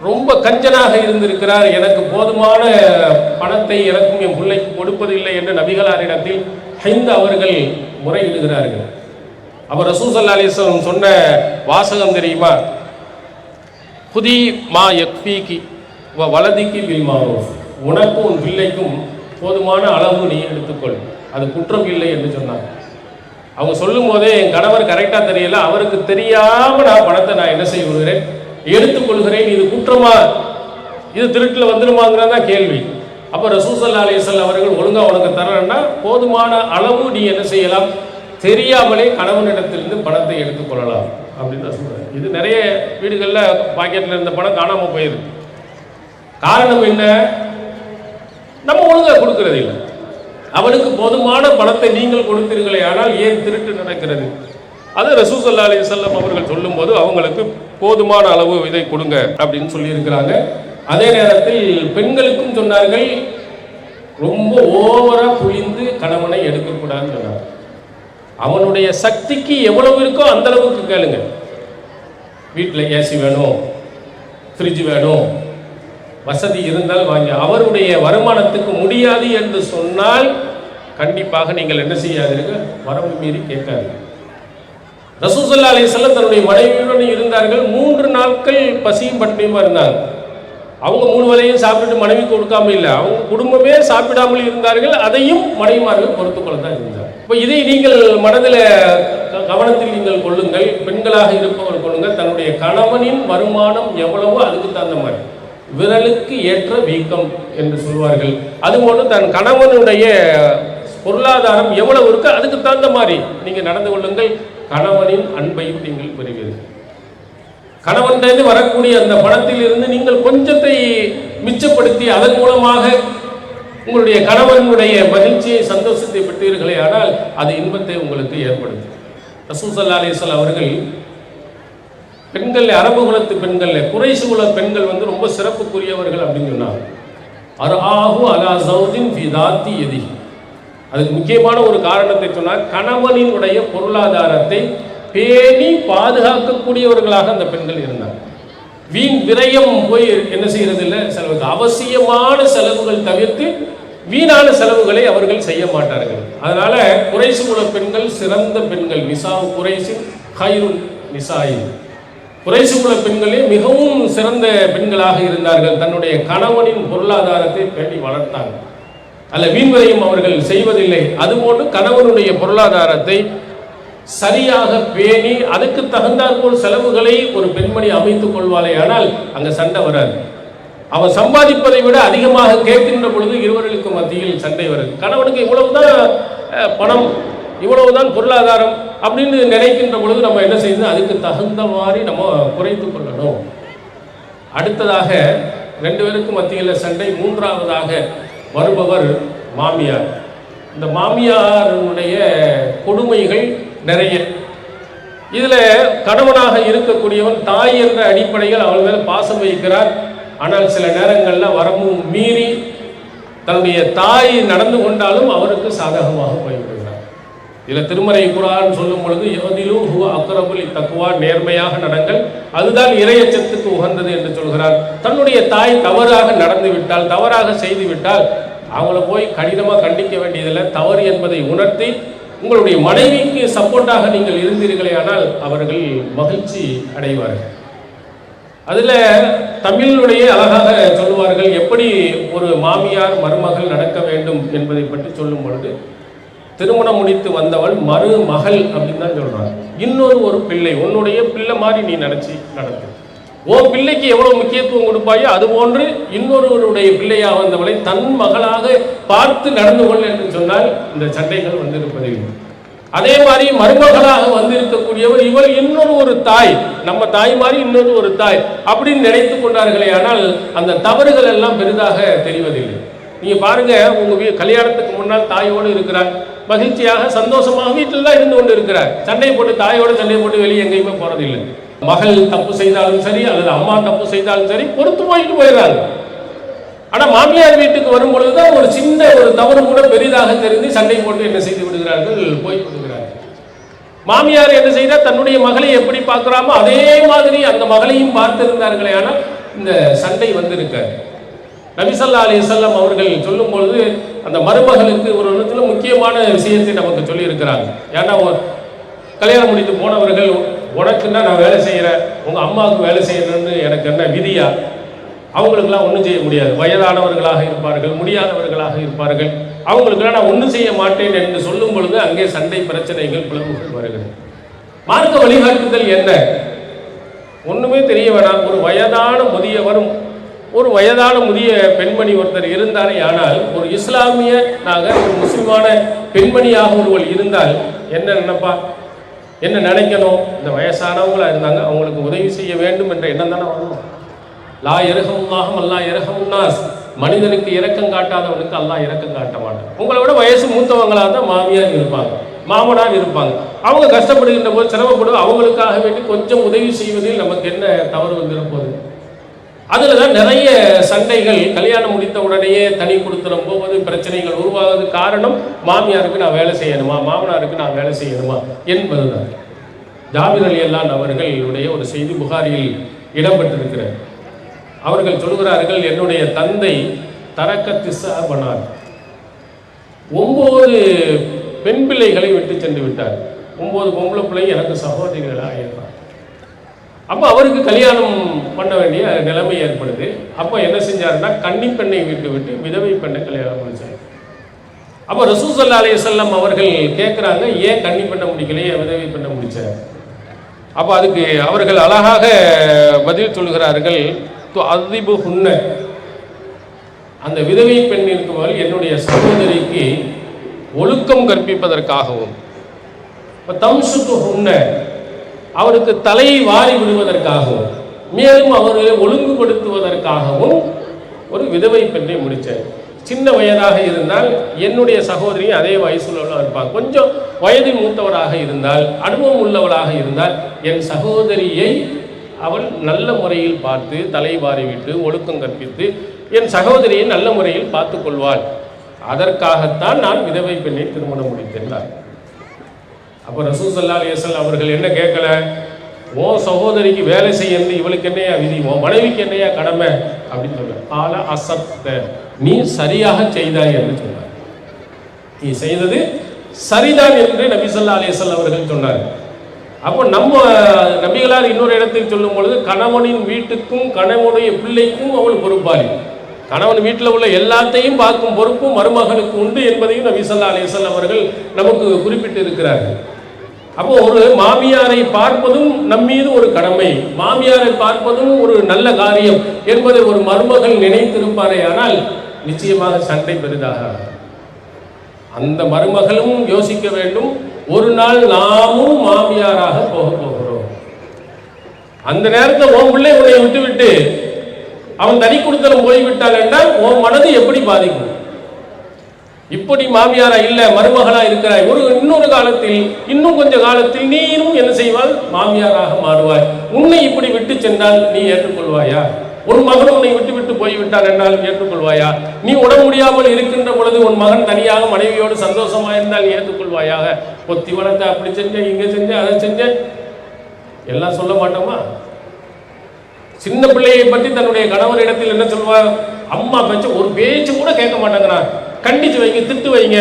ரொம்ப கஞ்சனாக இருந்திருக்கிறார், எனக்கு போதுமான பணத்தை எனக்கும் என் பிள்ளைக்கு கொடுப்பதில்லை என்று நபிகளாரிடத்தில் ஹிந்த் அவர்கள் முறையிடுகிறார்கள். அவர் ரசூல் ஸல்லல்லாஹு அலைஹி வஸல்லம் சொன்ன வாசகம் தெரியுமா? குதி மா யக்ஃபீகி வ வலதிகி பில் மாரூஃப், உனக்கும் உன் பிள்ளைக்கும் போதுமான அளவு நீ எடுத்துக்கொள், அது குற்றம் இல்லை என்று சொன்னார். அவங்க சொல்லும் போதே என் கணவர் கரெக்டாக தெரியல, அவருக்கு தெரியாம நான் பணத்தை நான் என்ன செய்கிறேன், எடுத்துக்கொள்கிறேன், இது குற்றமா, இது திருட்டில் வந்துடுமாங்கிறதா கேள்வி. அப்போ ரசூல் ஸல்லல்லாஹு அலைஹி வஸல்லம் அவர்கள் ஒழுங்கா உனக்கு தரேன்னா போதுமான அளவு நீ என்ன செய்யலாம், தெரியாமலே கணவனிடத்திலிருந்து பணத்தை எடுத்துக்கொள்ளலாம் அப்படின்னு தான் சொல்றாரு. இது நிறைய வீடுகளில் பாக்கெட்டில் இருந்த பணம் காணாமல் போயிருக்கு. காரணம் என்ன? நம்ம ஒழுங்கா கொடுக்கறது இல்லை. அவனுக்கு போதுமான பணத்தை நீங்கள் கொடுத்தீர்களே, ஆனால் ஏன் திருட்டு நடக்கிறது? அது ரசூல் ஸல்லல்லாஹு அலைஹி வஸல்லம் அவர்கள் சொல்லும் போது அவங்களுக்கு போதுமான அளவு இதை கொடுங்க அப்படின்னு சொல்லி இருக்கிறாங்க. அதே நேரத்தில் பெண்களுக்கும் சொன்னார்கள், ரொம்ப ஓவரா புளிந்து கணவனை எடுக்கக்கூடாதுன்னு சொன்னார். அவனுடைய சக்திக்கு எவ்வளவு இருக்கோ அந்த அளவுக்கு கேளுங்க. வீட்டில் ஏசி வேணும், ஃப்ரிட்ஜ் வேணும், வசதி இருந்தால் வாங்கி. அவருடைய வருமானத்துக்கு முடியாது என்று சொன்னால் கண்டிப்பாக நீங்கள் என்ன செய்யாதீர்கள், வரம்பு மீறி கேட்காதீர்கள். ரசூல் ஸல்லல்லாஹு அலைஹி வஸல்லம் தன்னுடைய மனைவியுடன் இருந்தார்கள். 3 நாட்கள் பசியும் பட்டினியுமா இருந்தாங்க. அவங்க 3 வேளையும் சாப்பிட்டு மனைவி கொடுக்காம இல்லை, அவங்க குடும்பமே சாப்பிடாமல் இருந்தார்கள். அதையும் மனைவிமார்கள் பொறுத்துக்கொள்ள தான் இருந்தார். இப்போ இதை நீங்கள் மனதில் கவனத்தில் நீங்கள் கொள்ளுங்கள். பெண்களாக இருப்பவர் கொள்ளுங்கள். தன்னுடைய கணவனின் வருமானம் எவ்வளவோ அதுக்கு தகுந்த மாதிரி, விரலுக்கு ஏற்ற வீக்கம் என்று சொல்வார்கள், அதுபோன்று தன் கணவனுடைய பொருளாதாரம் எவ்வளவு இருக்கு அதுக்கு தகுந்த மாதிரி நீங்கள் நடந்து கொள்ளுங்கள். கணவனின் அன்பையும் நீங்கள் பெறுவீர்கள். கணவனிலிருந்து வரக்கூடிய அந்த பணத்தில் இருந்து நீங்கள் கொஞ்சத்தை மிச்சப்படுத்தி அதன் மூலமாக உங்களுடைய கணவனுடைய மகிழ்ச்சியை சந்தோஷத்தை பெற்றீர்களே, ஆனால் அது இன்பத்தை உங்களுக்கு ஏற்படுத்தும். ரசூல் ஸல்லல்லாஹு அலைஹி வஸல்லம் அவர்கள் பெண்கள், அரபு குலத்து பெண்கள், குறைஷ் குல பெண்கள் ரொம்ப சிறப்புக்குரியவர்கள் அப்படின்னு சொன்னாங்க. அர்ஆஹு அலா ஸௌஜின் ஃபி தாத்தி யதி, அதுக்கு முக்கியமான ஒரு காரணத்தை சொன்னார். கணவனினுடைய பொருளாதாரத்தை பேணி பாதுகாக்கக்கூடியவர்களாக அந்த பெண்கள் இருந்தார். வீண் விரயம் போய் என்ன செய்யறது இல்லை, செலவுக்கு அவசியமான செலவுகள் தவிர்த்து வீணான செலவுகளை அவர்கள் செய்ய மாட்டார்கள். அதனால குறைஷ் குல பெண்கள் சிறந்த பெண்கள். நிசா குறைஷின் ஹைருன் நிசாயின், குறைஷ் குல பெண்களே மிகவும் சிறந்த பெண்களாக இருந்தார்கள். தன்னுடைய கணவனின் பொருளாதாரத்தை பேணி வளர்த்தாங்க. அல்ல வீண் விரயம் அவர்கள் செய்வதில்லை. அதுபோன்று கணவனுடைய பொருளாதாரத்தை சரியாக பேணி அதுக்கு தகுந்தாற்போல் செலவுகளை ஒரு பெண்மணி அமைத்துக் கொள்வாளே, ஆனால் அங்க சண்டை வராது. அவன் சம்பாதிப்பதை விட அதிகமாக கேட்கின்ற பொழுது இருவர்களுக்கு மத்தியில் சண்டை வருது. கணவனுக்கு இவ்வளவுதான் பணம், இவ்வளவுதான் பொருளாதாரம் அப்படின்னு நினைக்கின்ற பொழுது நம்ம என்ன செய்யணும், அதுக்கு தகுந்த மாதிரி நம்ம குறைத்து கொள்ளணும். அடுத்ததாக 2 பேருக்கு மத்தியில் சண்டை. 3ஆவதாக வருபவர் மாமியார். இந்த மாமியாருடைய கொடுமைகள் நிறைய. இதில் கணவனாக இருக்கக்கூடியவன் தாய் என்ற அடிப்படையில் அவள் மேல் பாசம் வைக்கிறார். ஆனால் சில நேரங்களில் வரம்பு மீறி தன்னுடைய தாய் நடந்து கொண்டாலும் அவருக்கு சாதகமாக போய்விடுகிறார். இதில் திருமறை குர்ஆன் சொல்லும் பொழுது யஹ்திலு ஹுவ அக்ரபுல் தக்வா, நேர்மையாக நடங்கள், அதுதான் இறையச்சத்துக்கு உகந்தது என்று சொல்கிறார். தன்னுடைய தாய் தவறாக நடந்து விட்டால், தவறாக செய்து விட்டால் அவங்கள போய் கடினமாக கண்டிக்க வேண்டியதில்லை. தவறு என்பதை உணர்த்தி உங்களுடைய மனைவிக்கு சப்போர்ட்டாக நீங்கள் இருந்தீர்களே ஆனால் அவர்கள் மகிழ்ச்சி அடைவார்கள். அதில் தமிழுடைய அழகாக சொல்லுவார்கள், எப்படி ஒரு மாமியார் மருமகள் நடக்க வேண்டும் என்பதை பற்றி சொல்லும் பொழுது, திருமணம் முடித்து வந்தவள் மருமகள் அப்படின்னு தான் சொல்றாங்க. இன்னொரு பிள்ளை, உன்னுடைய பிள்ளை மாதிரி நீ நினைச்சு நடத்து. உன் பிள்ளைக்கு எவ்வளவு முக்கியத்துவம் கொடுப்பாயோ அது போன்று இன்னொருவருடைய பிள்ளையாக வந்தவளை தன் மகளாக பார்த்து நடந்து கொள் என்று சொன்னால் இந்த சண்டைகள் வந்திருப்பதில்லை. அதே மாதிரி மருமகளாக வந்திருக்கக்கூடியவர் இவள் இன்னொரு தாய், நம்ம தாய் மாதிரி இன்னொரு தாய் அப்படின்னு நினைத்து கொண்டார்களே, ஆனால் அந்த தவறுகள் எல்லாம் பெரிதாக தெரிவதில்லை. நீங்க பாருங்க, உங்க கல்யாணத்துக்கு முன்னால் தாயோடு இருக்கிறார், மகிழ்ச்சியாக சந்தோஷமாக வீட்டில் தான் இருந்து கொண்டு இருக்கிறார். சண்டை போட்டு தாயோட சண்டை போட்டு வெளியே எங்கேயுமே போறதில்லை. மகள் தப்பு செய்தாலும் சரி அல்லது அம்மா தப்பு செய்தாலும் சரி பொறுத்து போயிட்டு போயிடுறாங்க. ஆனா மாமியார் வீட்டுக்கு வரும் பொழுதுதான் ஒரு சின்ன தவறு கூட பெரிதாக தெரிந்து சண்டை போட்டு என்ன செய்து விடுகிறார்கள், போய் விடுகிறார்கள். மாமியார் என்ன செய்தா தன்னுடைய மகளை எப்படி பார்க்கிறாமோ அதே மாதிரி அந்த மகளையும் பார்த்திருந்தார்களே, ஆனால் இந்த சண்டை வந்திருக்காரு. நபி ஸல்லல்லாஹு அலைஹி வஸல்லம் அவர்கள் சொல்லும் பொழுது அந்த மருமகளுக்கு ஒரு இடத்துல முக்கியமான விஷயத்தை நமக்கு சொல்லி இருக்கிறாங்க. ஏன்னா கல்யாணம் முடித்து போனவர்கள், உனக்குன்னா நான் வேலை செய்கிறேன், உங்க அம்மாவுக்கு வேலை செய்யணும்னு எனக்கு என்ன விதியா? அவங்களுக்கெல்லாம் ஒன்றும் செய்ய முடியாது, வயதானவர்களாக இருப்பார்கள், முடியாதவர்களாக இருப்பார்கள், அவங்களுக்கெல்லாம் நான் ஒன்றும் செய்ய மாட்டேன் என்று சொல்லும் பொழுது அங்கே சண்டை பிரச்சனைகள் பிளவுகள் வருகிறது. மார்க்க வழிகாட்டுதல் என்ன? ஒண்ணுமே தெரிய வேணாம். ஒரு வயதான முதிய பெண்மணி ஒருத்தர் இருந்தாரே, ஆனால் ஒரு இஸ்லாமியனாக ஒரு முஸ்லிமான பெண்மணியாக ஒருவள் இருந்தால் என்ன நினைப்பா, என்ன நினைக்கணும்? இந்த வயசானவங்களா இருந்தாங்க, அவங்களுக்கு உதவி செய்ய வேண்டும் என்ற எண்ணம் தானே வரணும். லா இரஹமுல்லாஹ் அல்லா இரஹமுன்னாஸ், மனிதனுக்கு இரக்கம் காட்டாதவனுக்கு அல்லாஹ் இரக்கம் காட்ட மாட்டான். உங்களை விட வயசு மூத்தவங்களாக தான் மாமியார் இருப்பாங்க, மாமனார் இருப்பாங்க. அவங்க கஷ்டப்படுகின்ற போது சிரமப்படுவோம், அவங்களுக்காக வேண்டி கொஞ்சம் உதவி செய்வதில் நமக்கு என்ன தவறு வந்துருப்போது? அதில் தான் நிறைய சண்டைகள், கல்யாணம் முடித்த உடனேயே தனி கொடுத்துடும் போவது பிரச்சனைகள் உருவாகுது. காரணம், மாமியாருக்கு நான் வேலை செய்யணுமா, மாமனாருக்கு நான் வேலை செய்யணுமா என்பதுதான். ஜாபிர் ரலியல்லாஹு அவர்களுடைய ஒரு செய்தி புகாரியில் இடம்பெற்றிருக்கிறார். அவர்கள் சொல்கிறார்கள், என்னுடைய தந்தை தரக்கத்திசா பண்ணார், 9 பெண் பிள்ளைகளை விட்டு சென்று விட்டார். 9 பொம்பளை பிள்ளை எனக்கு சகோதரிகளாக இருந்தார். அப்போ அவருக்கு கல்யாணம் பண்ண வேண்டிய நிலைமை ஏற்படுது. அப்போ என்ன செஞ்சாருன்னா, கன்னி பெண்ணை விட்டு விதவை பெண்ணை கல்யாணம் முடிச்சார். அப்போ ரசூல் ஸல்லல்லாஹு அலைஹி வஸல்லம் அவர்கள் கேட்குறாங்க, ஏன் கன்னி பெண்ணை முடிக்கலையே, விதவை பெண்ணை முடிச்சார்? அப்போ அதுக்கு அவர்கள் அழகாக பதில் சொல்கிறார்கள், அதிபு ஹுன்ன, அந்த விதவை பெண் இருக்கும்போது என்னுடைய சகோதரிக்கு ஒழுக்கம் கற்பிப்பதற்காகவும், தம்சுக்கு ஹுன்ன, அவருக்கு தலையை வாரி விடுவதற்காகவும், மேலும் அவர்களை ஒழுங்குபடுத்துவதற்காகவும் ஒரு விதவை பெண்ணை முடித்தார். சின்ன வயதாக இருந்தால் என்னுடைய சகோதரி அதே வயசுல இருப்பாங்க, கொஞ்சம் வயதில் மூத்தவராக இருந்தால், அனுபவம் உள்ளவளாக இருந்தால், என் சகோதரியை அவள் நல்ல முறையில் பார்த்து தலை வாரி விட்டு ஒழுக்கம் கற்பித்து என் சகோதரியை நல்ல முறையில் பார்த்து கொள்வாள். அதற்காகத்தான் நான் விதவை பெண்ணை திருமணம் முடித்தேன். அப்போ ரசூல் ஸல்லல்லாஹு அலைஹி வஸல்லம் அவர்கள் என்ன கேட்கல, ஓ சகோதரிக்கு வேலை செய்யறது இவளுக்கு என்னையா விதி, உன் மனைவிக்கு என்னையா கடமை அப்படின்னு சொல்ல. ஆல அசப்த, நீ சரியாக செய்தாய் என்று சொன்னார். நீ செய்தது சரிதான் என்று நபி ஸல்லல்லாஹு அலைஹி வஸல்லம் அவர்கள் சொன்னார். அப்போ நம்ம நபிகளார் இன்னொரு இடத்தில் சொல்லும் பொழுது, கணவனின் வீட்டுக்கும் கணவனுடைய பிள்ளைக்கும் அவள் பொறுப்பாளி, கணவன் வீட்டில் உள்ள எல்லாத்தையும் பார்க்கும் பொறுப்பும் மருமகனுக்கு உண்டு என்பதையும் நபி ஸல்லல்லாஹு அலைஹி வஸல்லம் அவர்கள் நமக்கு குறிப்பிட்டு இருக்கிறார்கள். அப்போ ஒரு மாமியாரை பார்ப்பதும் நம்மீது ஒரு கடமை, மாமியாரை பார்ப்பதும் ஒரு நல்ல காரியம் என்பதை ஒரு மருமகள் நினைத்திருப்பாரே, ஆனால் நிச்சயமாக சண்டை பெரிதாக. அந்த மருமகளும் யோசிக்க வேண்டும், ஒரு நாள் நாமும் மாமியாராக போக போகிறோம். அந்த நேரத்தில் உன் பிள்ளை உன்னை விட்டு அவன் தனி கொடுத்தலும் போய்விட்டால் என்றால் உன் மனது எப்படி பாதிக்கும்? இப்படி மாமியாரா இல்ல மருமகளா இருக்கிறாய், இன்னொரு காலத்தில், இன்னும் கொஞ்ச காலத்தில் நீயும் என்ன செய்வாள், மாமியாராக மாறுவாய். உன்னை இப்படி விட்டு சென்றால் நீ ஏற்றுக்கொள்வாயா? உன் மகன் உன்னை விட்டு விட்டு போய்விட்டான் என்னாலும் ஏற்றுக்கொள்வாயா? நீ உட முடியாமல் இருக்கின்ற பொழுது உன் மகன் தனியாக மனைவியோடு சந்தோஷமா இருந்தால் ஏற்றுக்கொள்வாயாக? பொத்தி வளர்த்த அப்படி செஞ்ச, இங்க செஞ்ச, அதை செஞ்ச எல்லாம் சொல்ல மாட்டோமா? சின்ன பிள்ளையை பற்றி தன்னுடைய கணவரிடத்தில் என்ன சொல்வார்? அம்மா பேச்சு ஒரு பேச்சு கூட கேட்க மாட்டேங்கிறான், கண்டிச்சு வைங்க, திட்டு வைங்க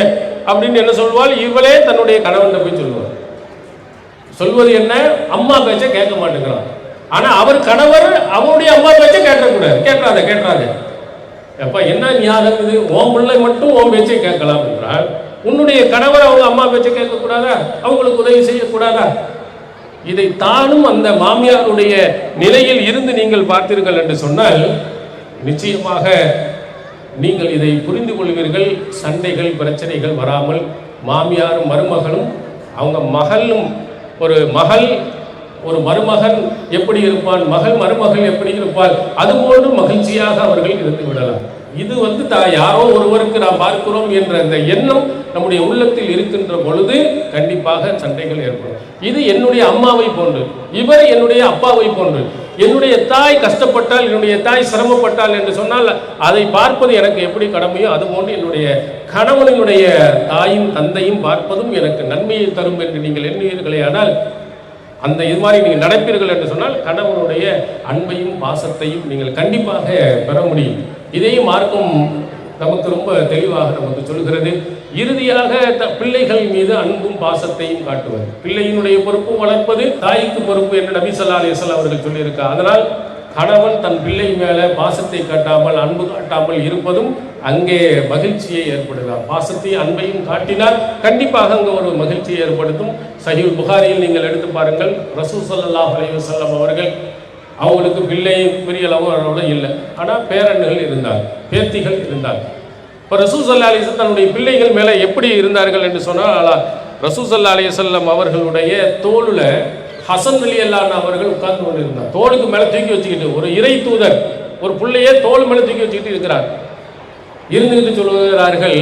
அப்படின்னு என்ன சொல்வாள்? இவளே தன்னுடைய கணவன் போய் சொல்லுவார். சொல்வது என்ன? அம்மா பேச்ச கேட்க மாட்டேங்கிறான். ஆனா அவர் கணவர் அவருடைய அம்மா பேச்ச கேட்கக்கூடாது. கேட்காத அப்ப என்ன ஞானம் இது? உன் பிள்ளை மட்டும் உன் பேச்சை கேட்கலாம் என்றால் உன்னுடைய கணவர் அவங்க அம்மா பேச்ச கேட்கக்கூடாதா? அவங்களுக்கு உதவி செய்யக்கூடாதா? இதை தானும் அந்த மாமியாருடைய நிலையில் இருந்து நீங்கள் பார்த்தீர்கள் என்று சொன்னால் நிச்சயமாக நீங்கள் இதை புரிந்து கொள்வீர்கள். சண்டைகள், பிரச்சனைகள் வராமல் மாமியாரும் மருமகளும், அவங்க மகளும், ஒரு மகள் ஒரு மருமகன் எப்படி இருப்பான், மகள் மருமகள் எப்படி இருப்பாள், அதுபோன்று மகிழ்ச்சியாக அவர்கள் இருந்து விடலாம். இது யாரோ ஒருவருக்கு நாம் பார்க்கிறோம் என்ற அந்த எண்ணம் நம்முடைய உள்ளத்தில் இருக்கின்ற பொழுது கண்டிப்பாக சண்டைகள் ஏற்படும். இது என்னுடைய அம்மாவை போன்று, இவர் என்னுடைய அப்பாவை போன்று. என்னுடைய தாய் கஷ்டப்பட்டால், என்னுடைய தாய் சிரமப்பட்டால் என்று சொன்னால் அதை பார்ப்பது எனக்கு எப்படி கடமையோ அதுபோன்று என்னுடைய கணவனுடைய தாயும் தந்தையும் பார்ப்பதும் எனக்கு நன்மையை தரும் என்று நீங்கள் எண்ணுவீர்களே. ஆனால் அந்த இது மாதிரி நீங்கள் நடப்பீர்கள் என்று சொன்னால் கணவனுடைய அன்பையும் பாசத்தையும் நீங்கள் கண்டிப்பாக பெற முடியும். இதையும் மார்க்கம் நமக்கு ரொம்ப தெளிவாக நமக்கு சொல்கிறது. இறுதியாக பிள்ளைகள் மீது அன்பும் பாசத்தையும் காட்டுவது. பிள்ளையினுடைய பொறுப்பு வளர்ப்பது தாய்க்கு பொறுப்பு என்று நபி ஸல்லல்லாஹு அலைஹி வஸல்லம் அவர்கள் சொல்லியிருக்கார். அதனால் கணவன் தன் பிள்ளை மேலே பாசத்தை காட்டாமல் அன்பு காட்டாமல் இருப்பதும் அங்கே மகிழ்ச்சியை ஏற்படுத்தார். பாசத்தையும் அன்பையும் காட்டினால் கண்டிப்பாக அங்கே ஒரு மகிழ்ச்சியை ஏற்படுத்தும். சஹீஹ் புகாரியில் நீங்கள் எடுத்து பாருங்கள், ரசூல் ஸல்லல்லாஹு அலைஹி வஸல்லம் அவர்கள் அவங்களுக்கு பிள்ளை பெரிய அளவோட இல்லை, ஆனால் பேரன்கள் இருந்தார், பேத்திகள் இருந்தார். இப்போ ரசூல் ஸல்லல்லாஹு அலைஹி வஸல்லம் தன்னுடைய பிள்ளைகள் மேலே எப்படி இருந்தார்கள் என்று சொன்னால், ரசூல் ஸல்லல்லாஹு அலைஹி வஸல்லம் அவர்களுடைய தோளுல ஹசன் ரலியல்லாஹு அவர்கள் உட்கார்ந்து கொண்டு இருந்தார். தோளுக்கு மேலே தூக்கி வச்சுக்கிட்டு, ஒரு இறை தூதர் ஒரு பிள்ளையே தோல் மேலே தூக்கி வச்சுக்கிட்டு இருக்கிறார். இருந்துகிட்டு சொல்லுகிறார்கள்,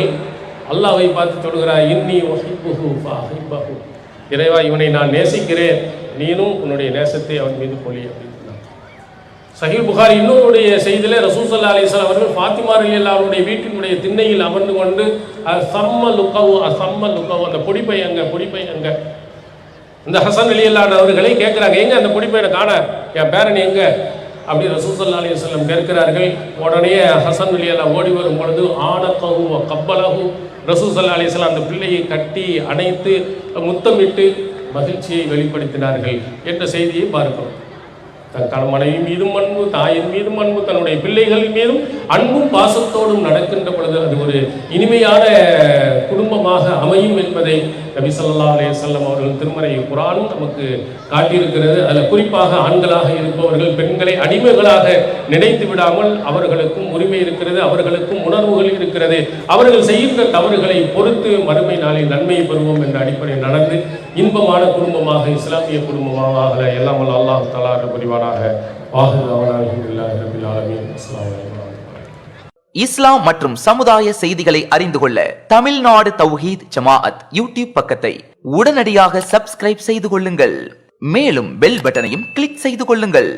அல்லாஹ்வை பார்த்து சொல்கிறார், இன்னி உஹிப்புஹு ஃபஅஹிப்பஹு, இறைவா இவனை நான் நேசிக்கிறேன், நீனும் உன்னுடைய நேசத்தை அவன் மீது பொழி அப்படின்னு. சஹீஹ் புகாரி இன்னொருடைய செய்தியிலே ரசூல் ஸல்லல்லாஹு அலைஹி வஸல்லம் அவர்கள் ஃபாத்திமா ரலியல்லாஹு அவருடைய வீட்டினுடைய திண்ணையில் அமர்ந்து கொண்டு அசம்ம லுகவு அந்த பொடிப்பை எங்க இந்த ஹசன் ரலியல்லாஹு அவர்களை கேட்கிறாங்க, எங்க அந்த பொடிப்பையை காண, என் பேரன் எங்க அப்படி ரசூல் ஸல்லல்லாஹு அலைஹி வஸல்லம் கேட்கிறார்கள். உடனே ஹசன் ரலியல்லாஹு ஓடி வரும் பொழுது ஆனகஹு வ கப்பலஹு, ரசூல் ஸல்லல்லாஹு அலைஹி வஸல்லம் அந்த பிள்ளையை கட்டி அணைத்து முத்தமிட்டு மகிழ்ச்சியை வெளிப்படுத்தினார்கள் என்ற செய்தியை பார்க்கிறோம். தன் மனைவி மீதும் அன்பு, தாயின் மீதும் அன்பு, தன்னுடைய பிள்ளைகள் மீதும் அன்பும் பாசத்தோடும் நடக்கின்ற பொழுது அது ஒரு இனிமையான குடும்பமாக அமையும் என்பதை நபி ஸல்லல்லாஹு அலைஹி வஸல்லம் அவர்கள் திருமறை குர்ஆனும் நமக்கு காட்டியிருக்கிறது. அதில் குறிப்பாக ஆண்களாக இருப்பவர்கள் பெண்களை அடிமைகளாக நினைத்து விடாமல் அவர்களுக்கும் உரிமை இருக்கிறது, அவர்களுக்கும் உணர்வுகள் இருக்கிறது, அவர்கள் செய்கின்ற தவறுகளை பொறுத்து மறுமை நாளில் நன்மையை பெறுவோம் என்ற அடிப்படையில் நடந்து இன்பமான குடும்பமாக, இஸ்லாமிய குடும்பமாக எல்லாம் அல்லாஹ் தஆலா புரிவானாக. இஸ்லாம் மற்றும் சமுதாய செய்திகளை அறிந்து கொள்ள தமிழ்நாடு தௌஹீத் ஜமாஅத் யூடியூப் பக்கத்தை உடனடியாக சப்ஸ்கிரைப் செய்து கொள்ளுங்கள். மேலும் பெல் பட்டனையும் கிளிக் செய்து கொள்ளுங்கள்.